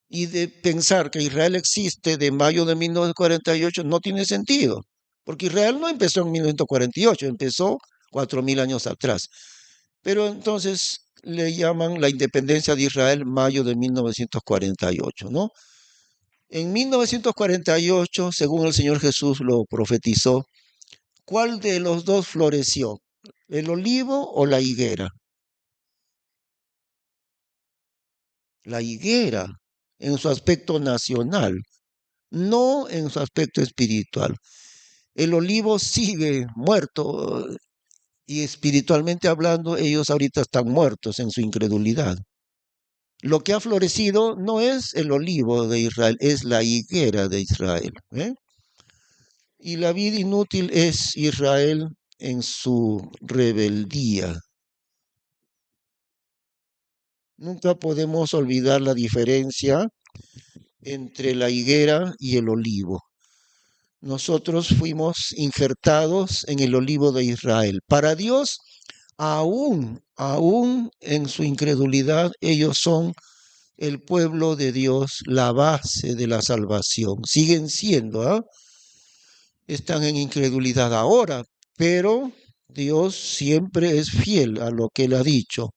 Y de pensar que Israel existe de mayo de 1948 no tiene sentido, porque Israel no empezó en 1948, empezó 4000 años atrás. Pero entonces le llaman la independencia de Israel mayo de 1948, ¿no? En 1948, según el Señor Jesús lo profetizó, ¿cuál de los dos floreció? ¿El olivo o la higuera? La higuera, en su aspecto nacional, no en su aspecto espiritual. El olivo sigue muerto y espiritualmente hablando, ellos ahorita están muertos en su incredulidad. Lo que ha florecido no es el olivo de Israel, es la higuera de Israel, ¿eh? Y la vida inútil es Israel en su rebeldía. Nunca podemos olvidar la diferencia entre la higuera y el olivo. Nosotros fuimos injertados en el olivo de Israel. Para Dios, aún en su incredulidad, ellos son el pueblo de Dios, la base de la salvación. Siguen siendo, ¿ah? Están en incredulidad ahora, pero Dios siempre es fiel a lo que Él ha dicho.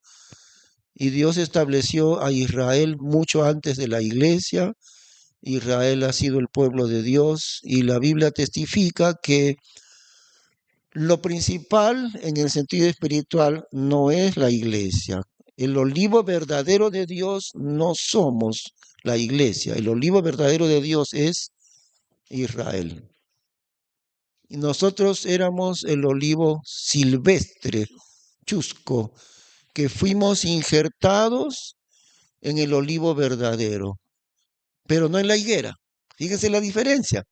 Y Dios estableció a Israel mucho antes de la iglesia. Israel ha sido el pueblo de Dios y la Biblia testifica que lo principal en el sentido espiritual no es la iglesia. El olivo verdadero de Dios no somos la iglesia. El olivo verdadero de Dios es Israel. Y nosotros éramos el olivo silvestre, chusco, que fuimos injertados en el olivo verdadero, pero no en la higuera. Fíjense la diferencia.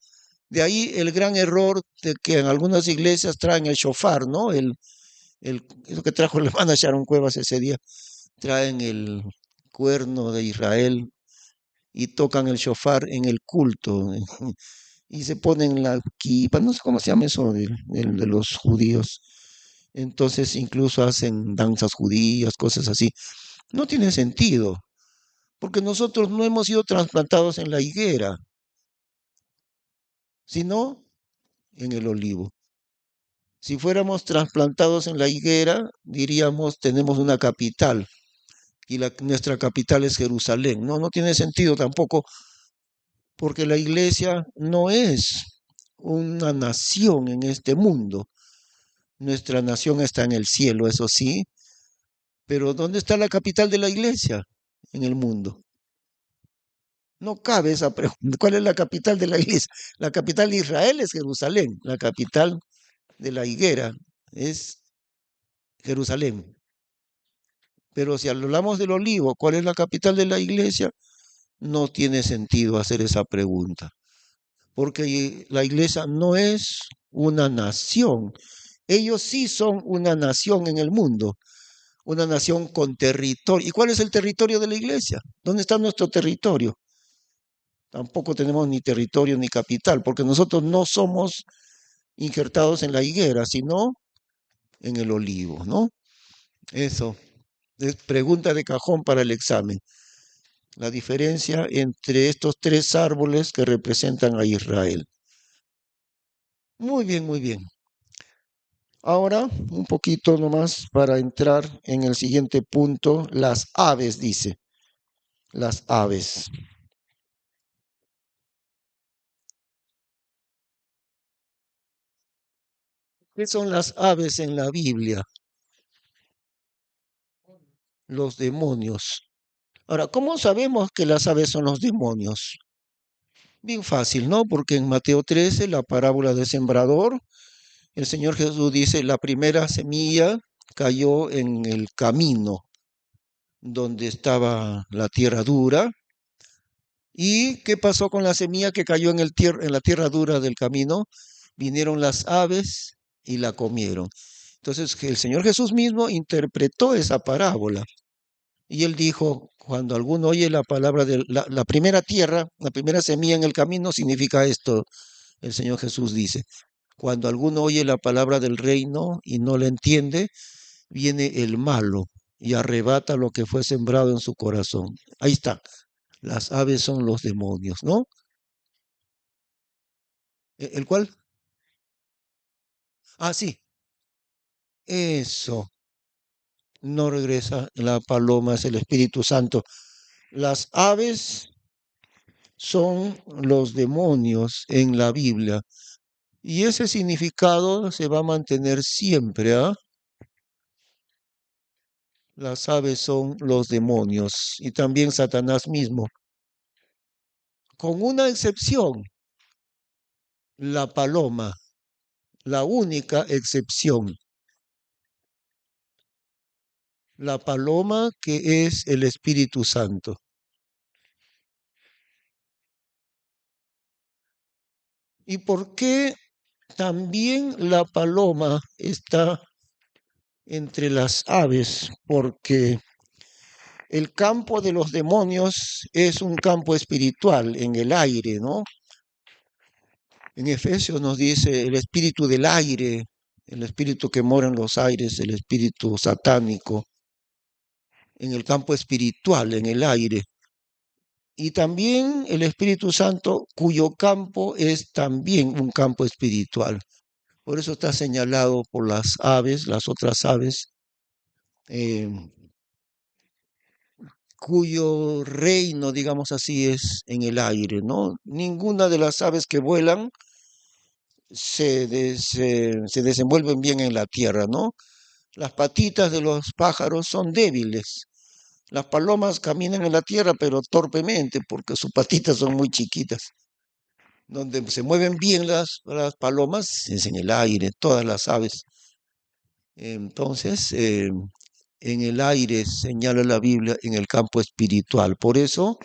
De ahí el gran error de que en algunas iglesias traen el shofar, ¿no? Eso que trajo la hermana Sharon Cuevas ese día, traen el cuerno de Israel y tocan el shofar en el culto y se ponen la kipa, no sé cómo se llama eso de los judíos. Entonces incluso hacen danzas judías, cosas así. No tiene sentido, porque nosotros no hemos sido trasplantados en la higuera, sino en el olivo. Si fuéramos trasplantados en la higuera, diríamos tenemos una capital y nuestra capital es Jerusalén. No, no tiene sentido tampoco, porque la iglesia no es una nación en este mundo. Nuestra nación está en el cielo, eso sí, pero ¿dónde está la capital de la iglesia en el mundo? No cabe esa pregunta. ¿Cuál es la capital de la iglesia? La capital de Israel es Jerusalén, la capital de la higuera es Jerusalén. Pero si hablamos del olivo, ¿cuál es la capital de la iglesia? No tiene sentido hacer esa pregunta, porque la iglesia no es una nación. Ellos sí son una nación en el mundo, una nación con territorio. ¿Y cuál es el territorio de la iglesia? ¿Dónde está nuestro territorio? Tampoco tenemos ni territorio ni capital, porque nosotros no somos injertados en la higuera, sino en el olivo, ¿no? Eso es pregunta de cajón para el examen. La diferencia entre estos tres árboles que representan a Israel. Muy bien, muy bien. Ahora, un poquito nomás para entrar en el siguiente punto, las aves, dice, las aves. ¿Qué son las aves en la Biblia? Los demonios. Ahora, ¿cómo sabemos que las aves son los demonios? Bien fácil, ¿no? Porque en Mateo 13, la parábola del sembrador, el Señor Jesús dice, la primera semilla cayó en el camino. donde estaba la tierra dura. ¿Y qué pasó con la semilla que cayó en la tierra dura del camino? Vinieron las aves y la comieron. Entonces el Señor Jesús mismo interpretó esa parábola. Y él dijo, cuando alguno oye la palabra de la primera tierra, la primera semilla en el camino, significa esto. El Señor Jesús dice, cuando alguno oye la palabra del reino y no la entiende, viene el malo y arrebata lo que fue sembrado en su corazón. Ahí está. Las aves son los demonios, ¿no? ¿El cual? Ah, sí, eso. No regresa la paloma, es el Espíritu Santo. Las aves son los demonios en la Biblia. Y ese significado se va a mantener siempre, ¿ah? Las aves son los demonios y también Satanás mismo. Con una excepción, la paloma, la única excepción. La paloma que es el Espíritu Santo. ¿Y por qué también la paloma está entre las aves? Porque el campo de los demonios es un campo espiritual en el aire, ¿no? En Efesios nos dice el espíritu del aire, el espíritu que mora en los aires, el espíritu satánico, en el campo espiritual, en el aire. Y también el Espíritu Santo, cuyo campo es también un campo espiritual. Por eso está señalado por las aves, las otras aves, eh, cuyo reino, digamos así, es en el aire, ¿no? Ninguna de las aves que vuelan se desenvuelven bien en la tierra, ¿no? Las patitas de los pájaros son débiles. Las palomas caminan en la tierra, pero torpemente, porque sus patitas son muy chiquitas. Donde se mueven bien las palomas es en el aire, todas las aves. Entonces, en el aire señala la Biblia en el campo espiritual. Por eso,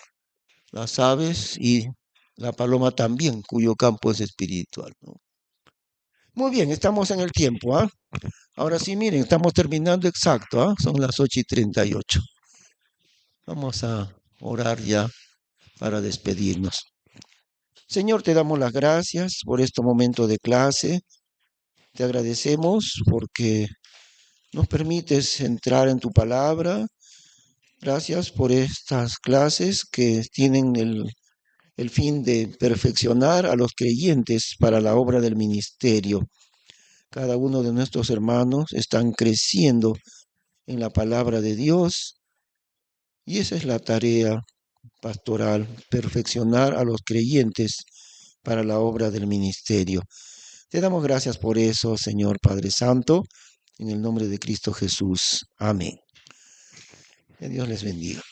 las aves y la paloma también, cuyo campo es espiritual, ¿no? Muy bien, estamos en el tiempo, ¿ah? Ahora sí, miren, estamos terminando exacto, ¿ah? Son las 8:38. Vamos a orar ya para despedirnos. Señor, te damos las gracias por este momento de clase. Te agradecemos porque nos permites entrar en tu palabra. Gracias por estas clases que tienen el fin de perfeccionar a los creyentes para la obra del ministerio. Cada uno de nuestros hermanos están creciendo en la palabra de Dios y esa es la tarea pastoral, perfeccionar a los creyentes para la obra del ministerio. Te damos gracias por eso, Señor Padre Santo, en el nombre de Cristo Jesús. Amén. Que Dios les bendiga.